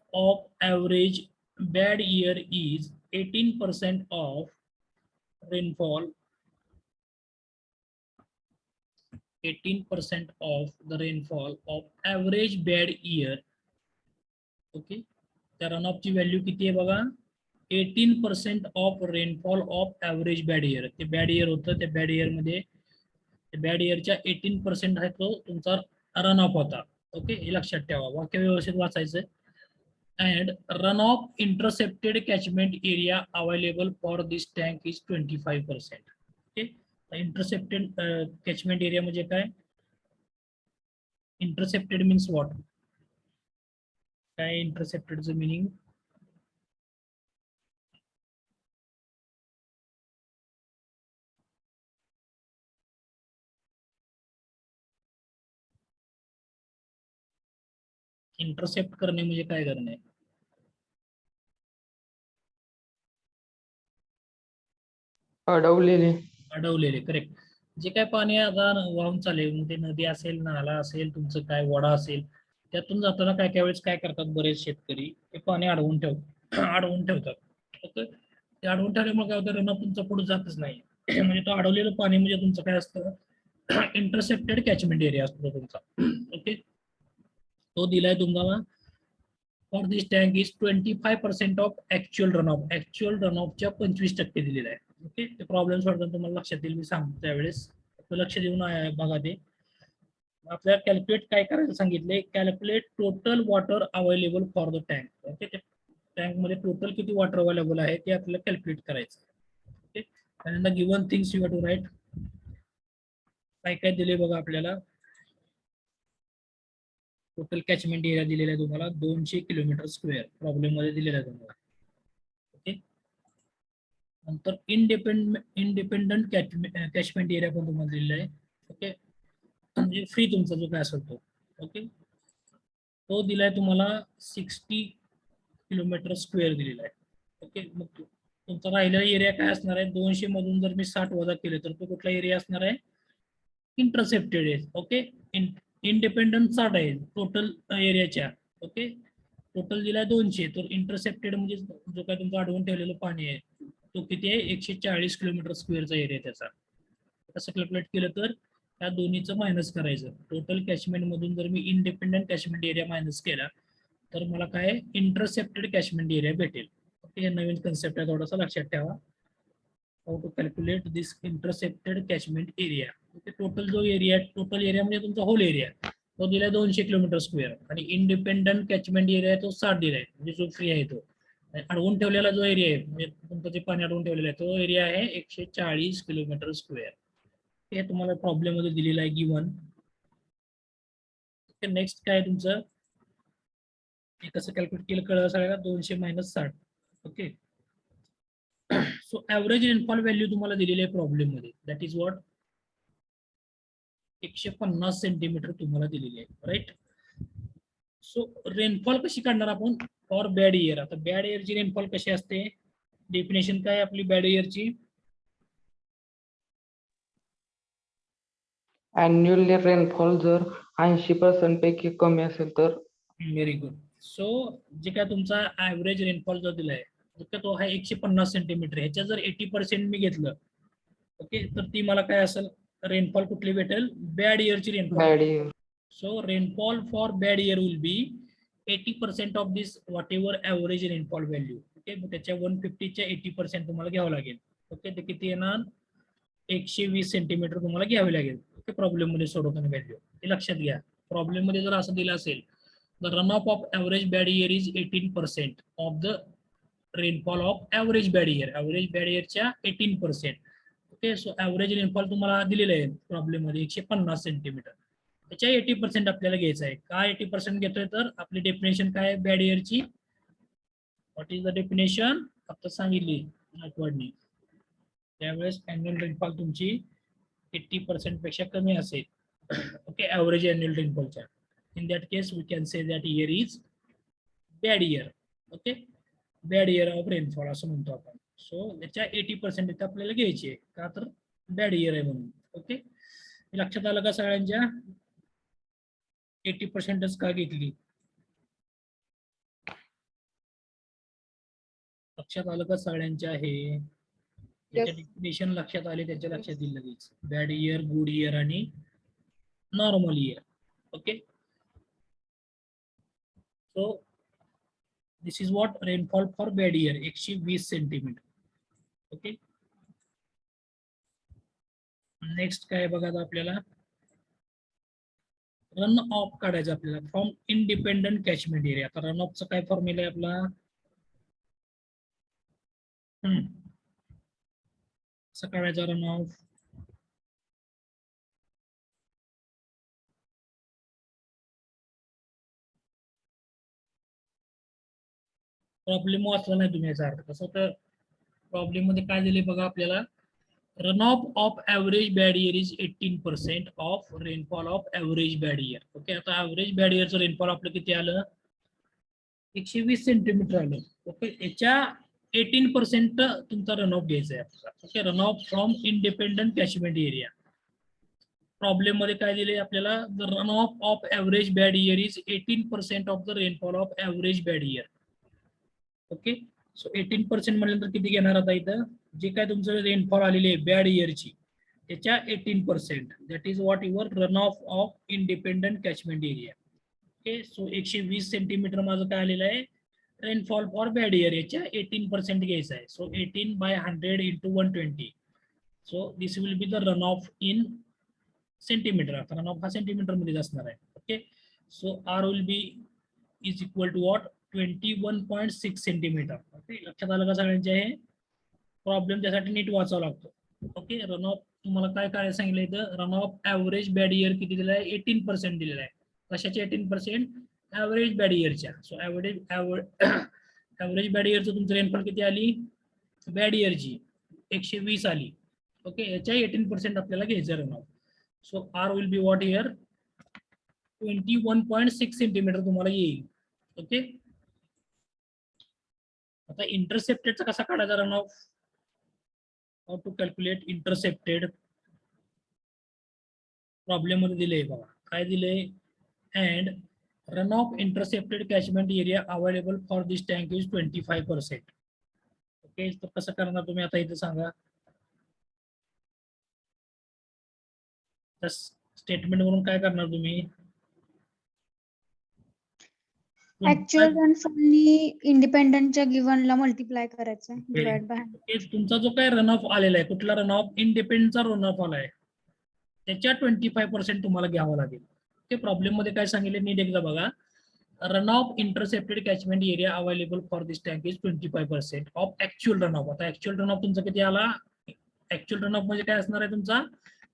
average bad year is 18% of rainfall 18% of the rainfall of average bad year okay त्या रन ऑफ ची व्हॅल्यू किती आहे बघा 18% of rainfall of average bad year ते बॅड इयर होतं त्या बॅड इयर मध्ये bad इयरच्या 18% आहे तो तुमचा रन ऑफ होता ओके हे लक्षात ठेवा वाक्य व्यवस्थित वाचायचं and run off intercepted catchment area available for this tank is 25% okay intercepted catchment area म्हणजे काय इंटरसेप्टेड मीन्स व्हॉट? काय इंटरसेप्टेडचं मिनिंग? इंटरसेप्ट करणे म्हणजे काय करणे? अडवलेले. अडवलेले, करेक्ट. जे काय पाणी आता वाहून चालेल, मग ते नदी असेल, नाला असेल, तुमचं काय वडा असेल, त्यातून जाताना काय काय वेळेस काय करतात बरेच शेतकरी, ते पाणी अडवून अडवून ठेवतात. ओके, ते अडवून ठेवल्यामुळे काय होतं, रनऑफ तुमचं पुढे जातच नाही. म्हणजे तो अडवलेलं पाणी म्हणजे तुमचं काय असतं, इंटरसेप्टेड कॅचमेंट एरिया असतो तुमचा. ओके, तो दिलाय तुम्हाला. For this tank is 25% of actual runoff. Actual रनऑफच्या 25% दिलेला आहे. ओके, ते प्रॉब्लेम सोडताना तुम्हाला लक्षात येईल, मी सांगतो त्यावेळेस लक्ष देऊन बघा. ते आपल्याला कॅल्क्युलेट काय करायचं सांगितले, calculate total water available for the tank. Okay, tank मध्ये टोटल किती वॉटर अवेलेबल आहे ते आपल्याला कॅल्क्युलेट करायचं. ओके, आणि the given things you have to write. काय काय दिले बघा आपल्याला. टोटल कॅचमेंट एरिया दिलेला आहे तुम्हाला 200 किलोमीटर स्क्वेअर, प्रॉब्लेम मध्ये दिलेला आहे तुम्हाला. ओके, नंतर इंडिपेंडंट कॅचमेंट एरिया पण तुम्हाला दिलेला आहे. ओके, म्हणजे फ्री तुमचा जो काय असेल तो. ओके, तो दिलाय तुम्हाला 60 किलोमीटर स्क्वेअर दिलेला आहे. ओके, मग तुमचा राहिलेला एरिया काय असणार आहे, 200 मधून जर मी 60 वजा केले तर तो कुठला एरिया असणार आहे, इंटरसेप्टेड आहे. ओके, इंडिपेंडंट 60 आहे टोटल एरियाच्या. ओके, टोटल दिलाय 200, तर इंटरसेप्टेड म्हणजे जो काय तुमचं अडवून ठेवलेलं पाणी आहे तो किती आहे, 140 किलोमीटर स्क्वेअरचा एरिया त्याचा. कसं कॅल्क्युलेट केलं तर त्या दोन्हीचं मायनस करायचं. टोटल कॅचमेंट मधून जर मी इंडिपेंडंट कॅचमेंट एरिया मायनस केला तर मला काय इंटरसेप्टेड कॅचमेंट एरिया भेटेल. ओके, हे नवीन कन्सेप्ट आहे, थोडासा लक्षात ठेवा. How to calculate this intercepted catchment area. Total जो एरिया, टोटल एरिया म्हणजे तुमचा होल एरिया, तो दिलाय 200 किलोमीटर स्क्वेअर, आणि इंडिपेंडंट कॅचमेंट एरिया तो 60 दिलाय, म्हणजे जो फ्री आहे तो. अडवून ठेवलेला जो एरिया आहे, म्हणजे तुमचं जे पाणी अडवून ठेवलेलं आहे, तो एरिया आहे 140 किलोमीटर स्क्वेअर. हे तुम्हाला प्रॉब्लेम मध्ये दिलेलं आहे गिवन. नेक्स्ट काय तुमचं, हे कसं कॅल्क्युलेट केलं कळलं सगळ्यांना, 200 minus 60. Okay, so average rainfall value तुम्हाला दिलेली आहे प्रॉब्लेम मध्ये, दॅट इज व्हॉट 150 सेंटीमीटर तुम्हाला दिलेली आहे, राईट. सो रेनफॉल कशी काढणार आपण फॉर बॅड इयर. आता बॅड इयरची रेनफॉल कशी असते, डेफिनेशन काय आपली बॅड इयरची, अॅन्युअल रेनफॉल जर 80% पैकी कमी असेल तर. Very good. सो जे काय तुमचा ऍव्हरेज रेनफॉल जो दिलाय तो आहे 150 सेंटीमीटर, ह्याच्या जर 80% मी घेतलं, ओके, तर ती मला काय असेल रेनफॉल कुठली भेटेल, बॅड इयरची rainfall. Bad year. So rainfall for bad year will be 80% of this whatever average rainfall value. Okay, मग त्याच्या 150च्या 80% तुम्हाला घ्यावं लागेल. ओके, ते किती येणार, 120 सेंटीमीटर तुम्हाला घ्यावे लागेल. ओके, प्रॉब्लेम मध्ये सोडवताना व्हॅल्यू हे लक्षात घ्या. प्रॉब्लेम मध्ये जर असं दिलं असेल, the run of average bad year is 18% of the rainfall of average bad year. Average bad इयरच्या 18%. ओके, सो ऍव्हरेज रेनफॉल तुम्हाला दिलेलं आहे प्रॉब्लेम मध्ये 150 सेंटीमीटर. त्याच्या 80% आपल्याला घ्यायचं आहे. का 80% घेतोय, तर आपली डेफिनेशन काय बॅड इयरची, व्हॉट इज द डेफिनेशन, आता सांगितली आठवडणी. त्यावेळेस अॅन्युअल रेनफॉल तुमची 80% पेक्षा कमी असेल. ओके, ऍव्हरेज अॅन्युअल रेनफॉलच्या. In that case we can say that year is bad year. Okay, bad year of rainfall असं म्हणतो आपण. सो त्याच्या 80% इथं आपल्याला घ्यायची आहे, का तर बॅड इयर आहे म्हणून. ओके, लक्षात आलं का सगळ्यांच्या, 80%च का घेतली, लक्षात आलं का सगळ्यांच्या, हे त्याच्या डेफिनेशन लक्षात आले, त्याच्या लक्षात येईल लगेच. बॅड इयर, गुड इयर आणि normal year. Okay, so this is what rainfall for bad year, 120 centimetre. Okay, next काय बघा आता आपल्याला, रन ऑफ काढायचं आपल्याला फ्रॉम इंडिपेंडंट कॅचमेंट एरिया. आता रन ऑफचा काय फॉर्म्युला आहे आपला, कसं काढायचा रन ऑफ, प्रॉब्लेम वाचला नाही तुम्ही याचा अर्थ. कसं तर प्रॉब्लेम मध्ये काय दिले बघा आपल्याला, run of average bad year is 18% of rainfall of average bad year. Okay, आता ॲव्हरेज बॅड इयरचं रेनफॉल आपलं किती आलं, 120 सेंटीमीटर आलं. ओके, याच्या 18% तुमचा रन ऑफ घ्यायचा आहे आपल्याला. Okay, run off from independent catchment area. Problem मध्ये काय दिले आपल्याला, the run of average bad year is 18% of the rainfall of average bad year. Okay, so 18% म्हटल्यानंतर किती घेणार आता इथं, जे काय तुमचं रेनफॉल आलेली आहे बॅड इयरची त्याच्या 18%, that is what your run of independent catchment area. Okay, so 120 centimetre माझं काय आलेलं आहे रेनफॉल फॉर बॅड इयर, याच्या 18% घ्यायचं आहे. So 18/100 into 120. So this will be the run off in centimetre. आता रन ऑफ हा सेंटीमीटर मध्ये असणार आहे. Okay, so R will be is equal to what 21.6 centimetre. Okay, लक्षात आलं का सगळ्यांच्या, हे प्रॉब्लेम त्यासाठी नीट वाचावा लागतो. ओके, रन ऑफ तुम्हाला काय करायला सांगितलं इथं, run of average bad year किती दिलेला आहे, 18% दिलेला आहे. कशाचे 18%, ॲव्हरेज बॅड इयरच्या. सो ॲव्हरेज बॅड इयरचं तुमचं रेनफॉल किती आली, बॅड इयरची 120 आली. ओके, याच्या 18% आपल्याला घ्यायचं run off. So R will be what here 21.6 centimetre तुम्हाला येईल. ओके, आता इंटरसेप्टेडचा कसा काढायचा run off, how to calculate intercepted. Problem मध्ये दिले बघा काय दिले, and run off intercepted catchment area available for this tank is 25%. Okay, तर कसं करणार तुम्ही आता इथे सांगा, स्टेटमेंट वरून काय करणार तुम्ही, ऍक्च्युअल रेनफॉलनी इंडिपेंडंटच्या गिव्हनला मल्टिप्लाय करायचं डिवाइड बाय 100. तुमचा जो काय रन ऑफ आलेला आहे, कुठला रन ऑफ, इंडिपेंडंटचा रन ऑफ आलाय त्याच्या 25% तुम्हाला घ्यावं लागेल. ते प्रॉब्लेम मध्ये काय सांगितले नीट एकदा बघा, run off intercepted catchment area available for this tank is 25% of actual run of. आता ऍक्च्युअल रन ऑफ तुमचा किती आला, ऍक्च्युअल रन ऑफ म्हणजे काय असणार आहे तुमचा,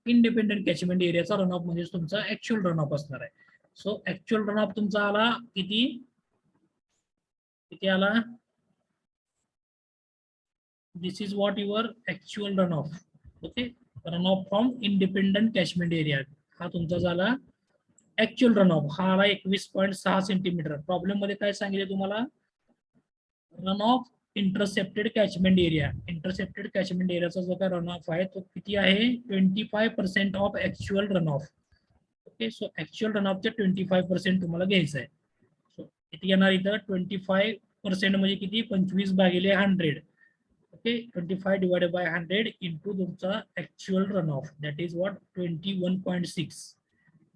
इंडिपेंडंट कॅचमेंट एरियाचा रन ऑफ म्हणजे तुमचा ऍक्च्युअल रन ऑफ असणार आहे. सो ऍक्च्युअल रन ऑफ तुमचा आला किती आला, this is what your actual run off. Okay, run off from independent catchment area हा तुमचा झाला ऍक्च्युअल रन ऑफ, हा आला 21.6 सेंटीमीटर. प्रॉब्लेम मध्ये काय सांगितले तुम्हाला, run off intercepted catchment area, intercepted catchment एरियाचा जो काय रन ऑफ आहे तो किती आहे, 25% of actual run off. Okay, so actual run ऑफचे 25% तुम्हाला घ्यायचं आहे. सो किती येणार इथं, 25% म्हणजे किती, 25/100. ओके, 25 divided by 100 into तुमचा actual run of, that is what 21.6.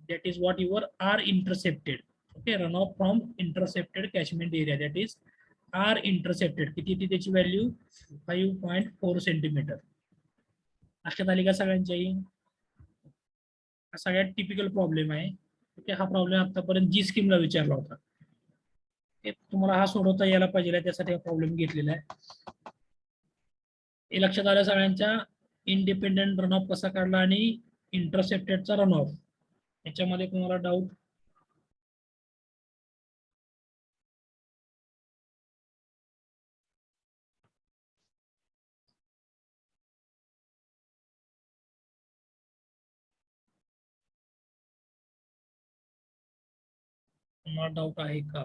that is what your are intercepted. Okay, runoff from intercepted catchment area, that is are intercepted. किती ती त्याची व्हॅल्यू 5.4 सेंटीमीटर. लक्षात आली का सगळ्यांच्याही, हा सगळ्यात टिपिकल प्रॉब्लेम आहे. ओके, हा प्रॉब्लेम आतापर्यंत जी स्कीमला विचारला होता. तुम्हाला हा सोडवता यायला पाहिजे, त्यासाठी हा प्रॉब्लेम घेतलेला आहे. हे लक्षात आलं सगळ्यांच्या, इंडिपेंडंट रन ऑफ कसा काढला आणि इंटरसेप्टेडचा रन ऑफ, याच्यामध्ये तुम्हाला डाऊट, आहे का?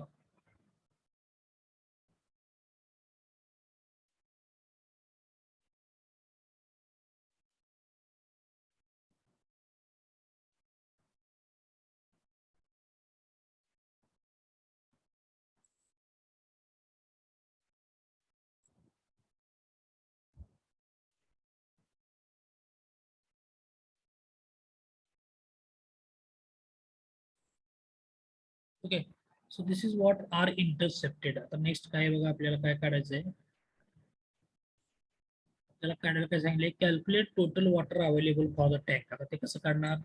Okay, so this is what R intercepted. आता नेक्स्ट काय बघा, आपल्याला काय काढायचंय, आपल्याला काढायला काय सांगितलंय, calculate total water available for the tank. आता ते कसं काढणार,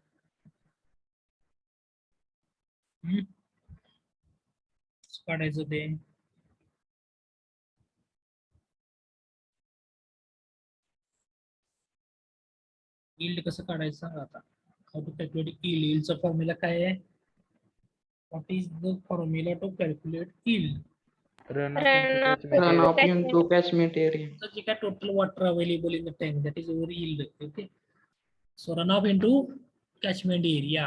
काढायचं ते, यील्ड कसं काढायचं सांगा आता, हाऊ टू कॅल्क्युलेट यील्ड. यील्डचा फॉर्म्युला काय आहे, what is the formula to calculate yield. Runoff Run into off catchment. into catchment area. So जे काय total water available in the tank, that is our yield. Okay. So runoff into catchment area.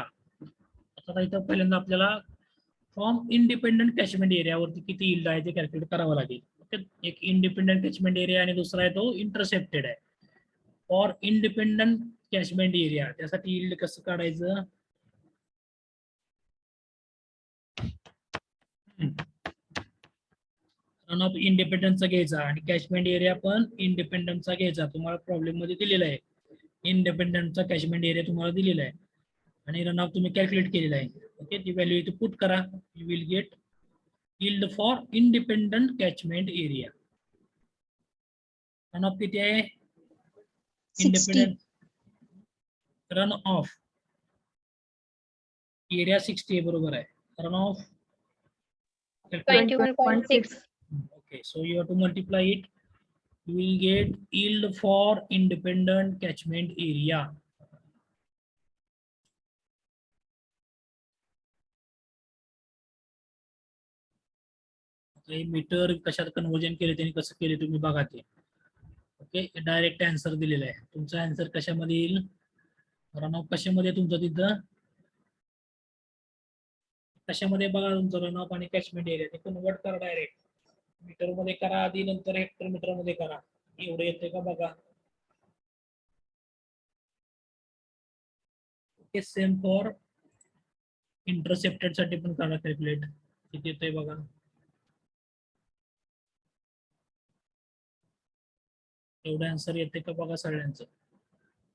आता इथं पहिल्यांदा आपल्याला from independent catchment एरियावरती किती yield आहे ते calculate करावं लागेल. ओके. एक इंडिपेंडंट कॅचमेंट एरिया आणि दुसरा आहे तो इंटरसेप्टेड आहे. फॉर इंडिपेंडंट कॅचमेंट एरिया त्यासाठी yield कसं काढायचं? रन ऑफ इंडिपेंडन्सचा घ्यायचा आणि कॅचमेंट एरिया पण इंडिपेंडन्सचा घ्यायचा. तुम्हाला प्रॉब्लेम मध्ये दिलेला आहे. इंडिपेंडन्सचा कॅचमेंट एरिया तुम्हाला दिलेला आहे आणि रन ऑफ तुम्ही कॅल्क्युलेट केलेला आहे. ओके. ती व्हॅल्यू इथे पुट करा. You will gate yield for independent catchment area. Run of किती आहे? 60. इंडिपेंडंट रन ऑफ एरिया 60 बरोबर आहे. Run of 21.6. okay, so you have to multiply it. You will get yield for independent catchment area. Metre कशात conversion केले त्यांनी कसं केले तुम्ही बघा ते. ओके. डायरेक्ट आन्सर दिलेला आहे. तुमचा आन्सर कशामध्ये येईल? रन ऑफ कशामध्ये तुमचं तिथं कशामध्ये बघा तुमचं रन ऑफ आणि कॅचमेंट एरिया ते कन्वर्ट करा डायरेक्ट. मीटर मध्ये करा आधी, नंतर हेक्टर मीटर मध्ये करा. एवढं येते का बघा. ओके. सेम फॉर इंटरसेप्टेड साठी पण करा कॅल्क्युलेट. किती येतंय बघा. एवढं आन्सर येते का बघा सगळ्यांचं.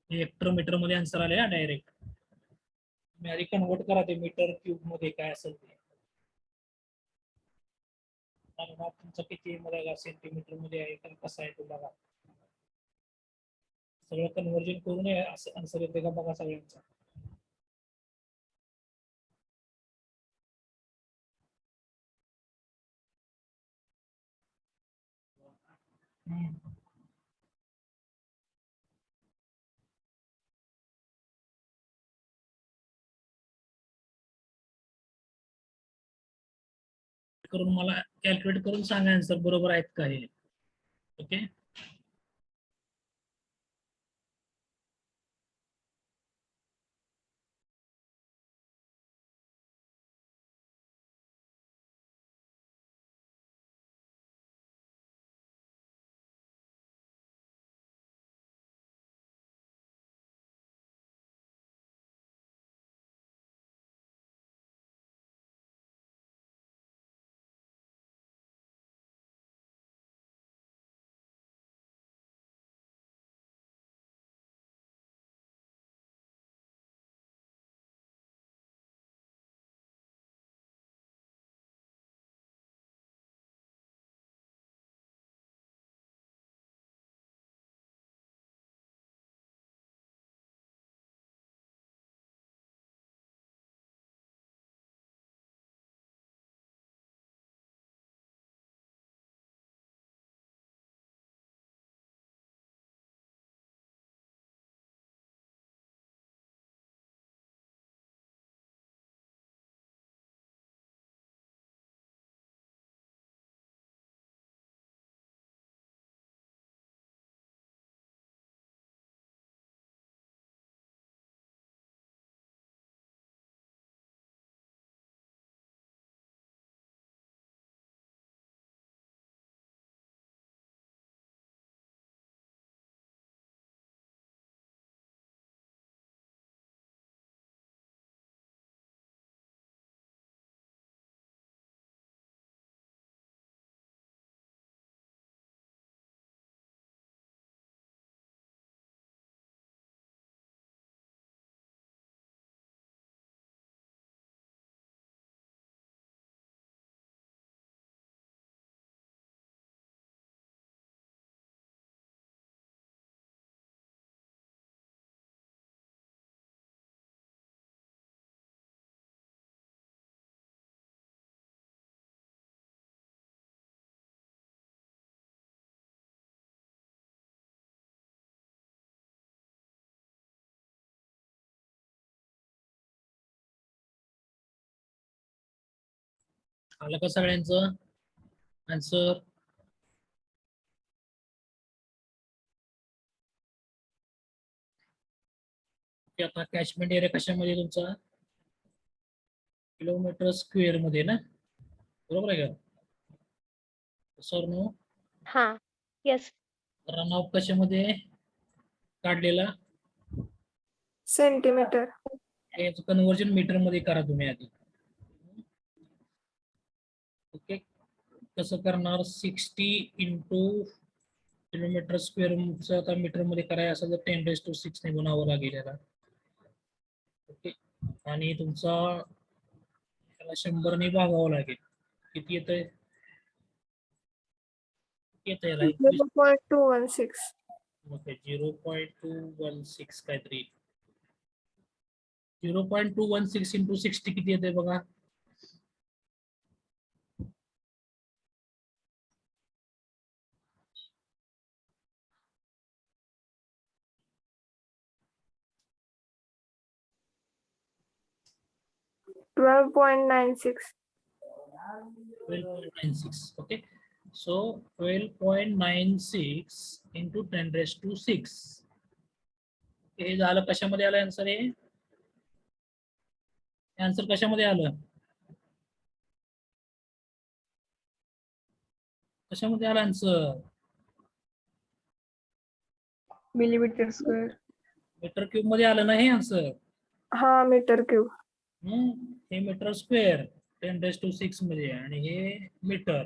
हेक्टर मीटर मध्ये आन्सर आले हा डायरेक्ट. तुम्ही आधी कन्वर्ट करा ते मीटर क्यूब मध्ये काय असेल ते. तुमचं किती मध्ये सेंटीमीटर मध्ये आहे तर कसं आहे तो बघा. सगळं कन्वर्जन करून असं आन्सर येते का बघा सगळ्यांचा. करून मला कॅल्क्युलेट करून सांगा आन्सर बरोबर आहेत का हे. ओके. आलं का सगळ्यांचं? आन्सर आता कॅचमेंट एरिया कशामध्ये तुमचा किलोमीटर स्क्वेअर मध्ये ना, बरोबर आहे का सर? नो हा येस. रन ऑफ कशामध्ये काढलेला, सेंटीमीटर. याचं कन्वर्जन मीटर मध्ये करा तुम्ही आधी. ओके, कसं करणार? 60 इंटू किलोमीटर स्क्वेअर आता मीटर मध्ये करायचं असेल तर 10⁶ ने गुणावं लागेल याला. ओके, आणि तुमचा त्याला 100 ने भागावं लागेल. किती येतंय? येतंय 0.216. ओके, 0.216 काहीतरी. 0.216 इंटू 60 किती येते बघा? $12.96. 12.96. Okay, so 12.96 into 10⁶. हे झालं कशामध्ये आलं आन्सर? हे आन्सर कशामध्ये आलं? कशामध्ये आलं answer? millimeter square. Metre cube मध्ये आलं ना हे आन्सर. हा, मीटर क्यूब. हे मीटर स्क्वेअर 10⁶ मध्ये, आणि हे metre.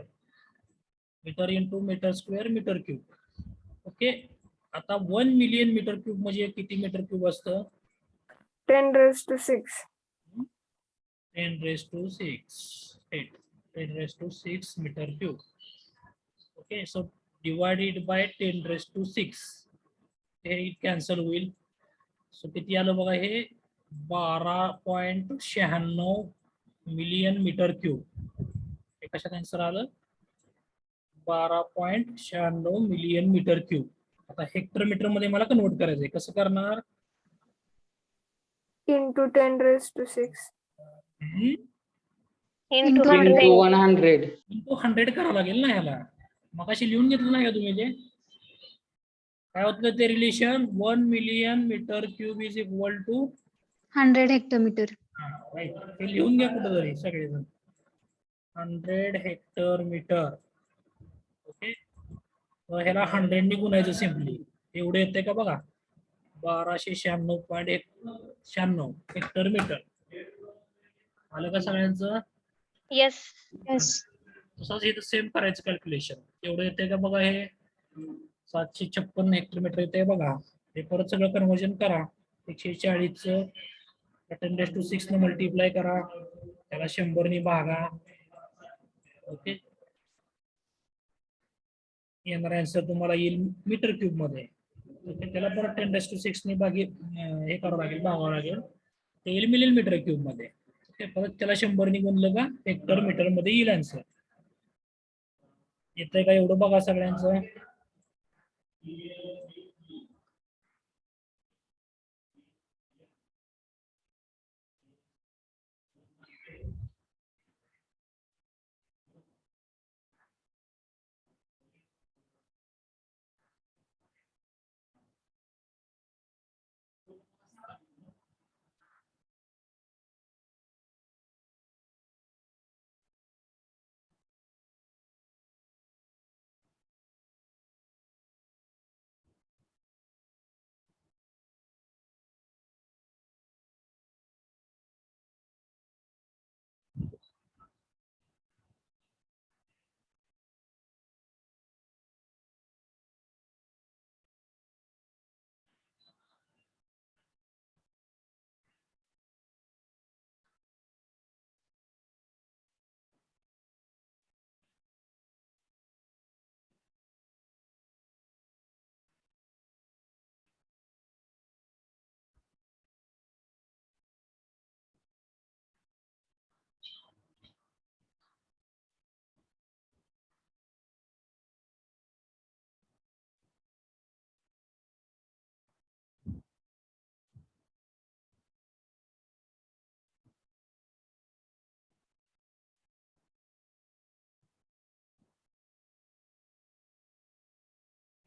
Metre into metre square metre cube. Okay, आता 1 मिलियन मीटर क्यूब म्हणजे किती मीटर क्यूब असतं? 10⁶. 10⁶ metre cube. Okay, so divided by 10⁶. हे कॅन्सल होईल. सो किती आलं बघा? हे 12.96 मिलियन मीटर क्यूब. हे कशात आन्सर आलं? 12.96 मिलियन मीटर क्यूब. आता हेक्टर मीटर मध्ये मला कन्वर्ट करायचंय. कसं करणार? Into 10⁶. Into Into 100. Into 100. Into 100 करावं लागेल ना ह्याला. मगाशी लिहून घेतलं नाही का तुम्ही ते? काय होतं ते relation? 1 million metre cube is equal to 100 hectometer. Right. हे लिहून घ्या कुठं तरी सगळेजण. 100 हेक्टर मीटर. ओके, ह्याला 100 ने गुणायचं सिम्पली. एवढे येते का बघा? 1296.96 हेक्टर मीटर. आलं का सगळ्यांचं? येस. Yes. तसंच इथं सेम करायचं कॅल्क्युलेशन. एवढं येते का बघा? हे 756 हेक्टर मीटर येते बघा. हे परत सगळं कन्वर्जन करा. 140चं 10⁶ ने मल्टिप्लाय करा, त्याला 100 ने भागा. ओके, येणार आन्सर तुम्हाला येईल मीटर क्यूब मध्ये. त्याला परत 10⁶ ने हे करावं लागेल, भागावं लागेल. ते येईल मिलियन मीटर क्यूब मध्ये. परत त्याला 100 ने गुणलं का हेक्टर मीटर मध्ये येईल आन्सर. येतंय का एवढं बघा सगळ्यांचं?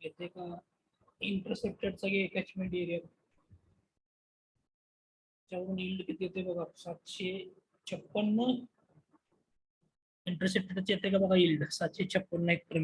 येते का इंटरसेप्टेडचा कॅचमेंट एरिया त्यावरून यील्ड किती येते बघा 756 इंटरसेप्टेडचे येते का बघा यील्ड 756 हेक्टर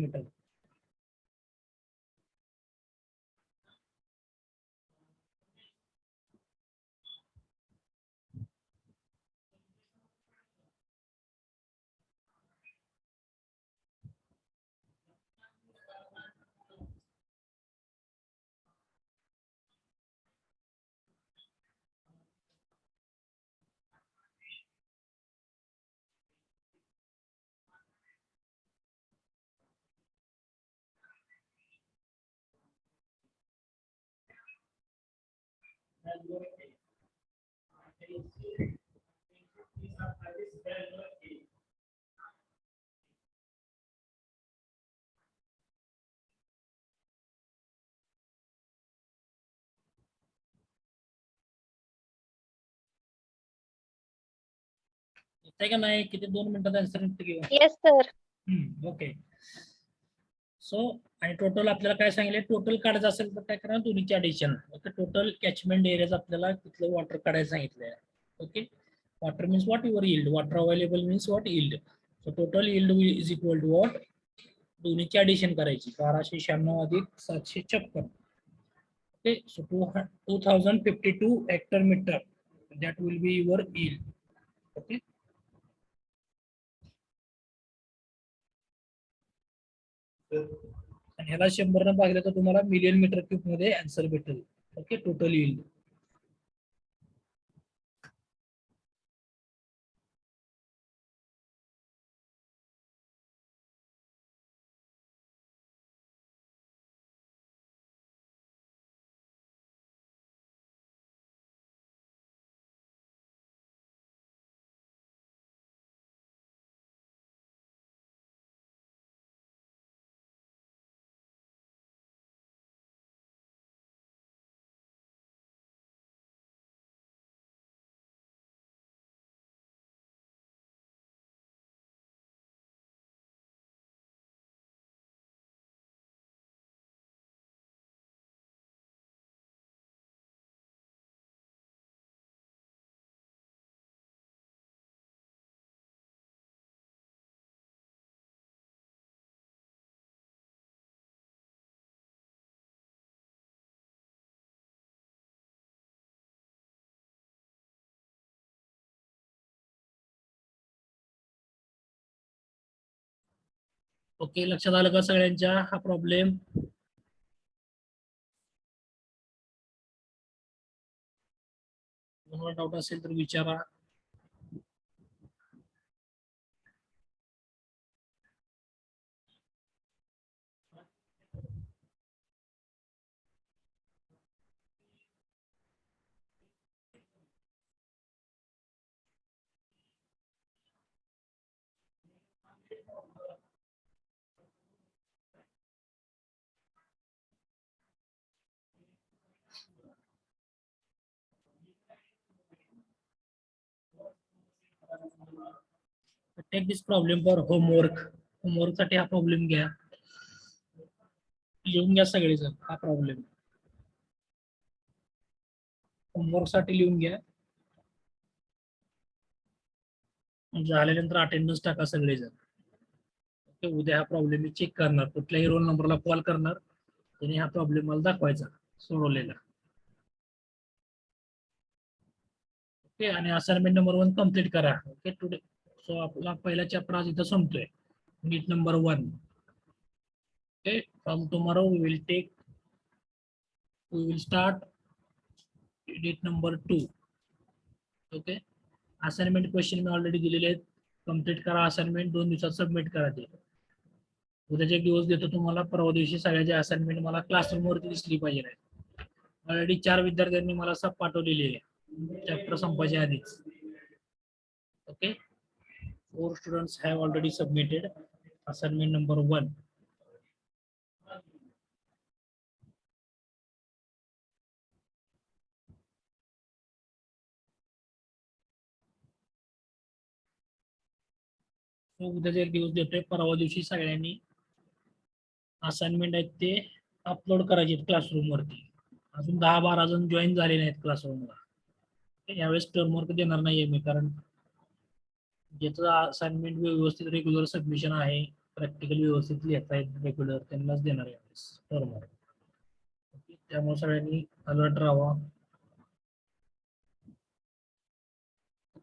येते का नाही किती 2 मिनिटात आन्सर निघते किंवा येस सर. ओके. सो आणि टोटल आपल्याला काय सांगितलं टोटल काढायचं असेल तर काय करा दोन्हीचे addition. Okay total catchment areas आपल्याला तिथलं वॉटर काढायचं सांगितलंय. Okay water means what your yield water available means what yield. So total yield is equal to what दोन्हीची ऍडिशन करायची 1296 अधिक 756. Okay so 2052 hectare metre that will be your yield. Okay आणि ह्याला 100 न भागलं तर तुम्हाला मिलियन मीटर क्यूब मध्ये आन्सर भेटेल. Okay total yield. ओके लक्षात आलं का सगळ्यांच्या हा प्रॉब्लेम. तुम्हाला डाऊट असेल तर विचारा. Take this problem for homework. Homework साठी हा प्रॉब्लेम घ्या लिहून घ्या सगळेजण हा प्रॉब्लेम होमवर्क साठी लिहून घ्या. झाल्यानंतर अटेंडन्स टाका सगळेजण. ओके उद्या हा प्रॉब्लेम मी चेक करणार कुठल्याही रोल नंबरला कॉल करणार त्याने हा प्रॉब्लेम मला दाखवायचा सोडवलेला. ओके आणि असाइनमेंट नंबर 1 कम्प्लीट करा. ओके टुडे सो आपला पहिला चॅप्टर आज इथं संपतोय नीट number 1. Okay from tomorrow we will start नीट नंबर 2. ओके असाइनमेंट क्वेश्चन मी ऑलरेडी दिलेले आहेत. कम्प्लीट करा असाइनमेंट 2 दिवसात सबमिट करा ते. उद्याचे एक दिवस देतो तुम्हाला. परवा दिवशी सगळ्याची असाइनमेंट मला क्लासरूम वरती दिसली पाहिजे. ऑलरेडी 4 विद्यार्थ्यांनी मला सब पाठवलेली आहे चॅप्टर संपायच्या आधीच. Okay 4 students have already submitted assignment number 1. उद्याचा एक दिवस देतोय. परवा दिवशी सगळ्यांनी असाइनमेंट आहेत ते अपलोड करायचे क्लासरूम वरती. अजून 10-12 जण जॉईन झाले नाहीत क्लासरूमला. यावेळेस टर्मवर्क देणार नाहीये मी, कारण ज्याचं असाइनमेंट व्यवस्थित रेग्युलर सबमिशन आहे, प्रॅक्टिकल व्यवस्थित लिहिता आहेत रेग्युलर, त्यांनाच देणार यावेळेस टर्मवर्क. त्यामुळे सगळ्यांनी अलर्ट राहावा.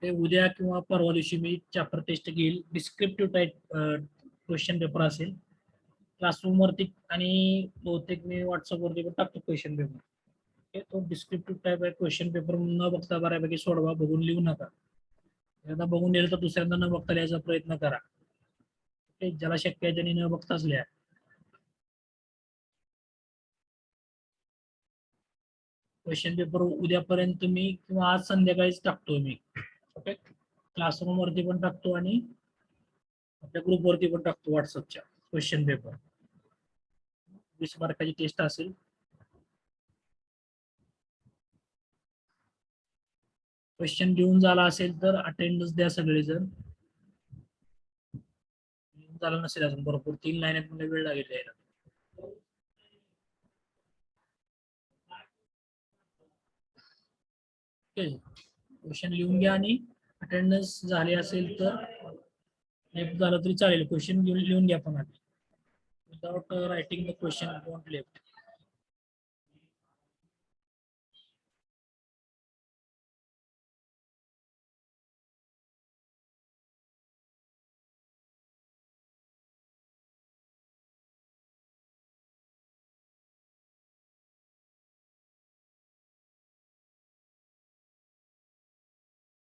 उद्या किंवा परवा दिवशी मी चॅप्टर टेस्ट घेईल. डिस्क्रिप्टिव्ह टाईप क्वेश्चन पेपर असेल क्लासरूम वरती, आणि बहुतेक मी व्हॉट्सअपवरती पण टाकतो क्वेश्चन पेपर. तो डिस्क्रिप्टिव्ह टाईप आहे क्वेश्चन पेपर, न बघता बऱ्यापैकी सोडवा, बघून लिहू नका. एकदा बघून लिहिलं तर दुसऱ्यांदा न बघता लिहायचा प्रयत्न करा. ज्याला शक्य आहे त्यांनी न बघताच लिहा. क्वेश्चन पेपर उद्यापर्यंत मी किंवा आज संध्याकाळीच टाकतो मी. ओके, क्लासरूम वरती पण टाकतो आणि आपल्या ग्रुप वरती पण टाकतो व्हॉट्सअपच्या क्वेश्चन पेपर. 20 मार्काची टेस्ट असेल. क्वेश्चन घेऊन झाला असेल तर अटेंडन्स द्या सगळेजण. झालं नसेल अजून, भरपूर 3 लाईन मध्ये वेळ लागेल यायला. क्वेश्चन लिहून घ्या आणि अटेंडन्स झाले असेल तर लेफ्ट झालं तरी चालेल. क्वेश्चन लिहून घ्या पण आधी. Without writing the question don't left.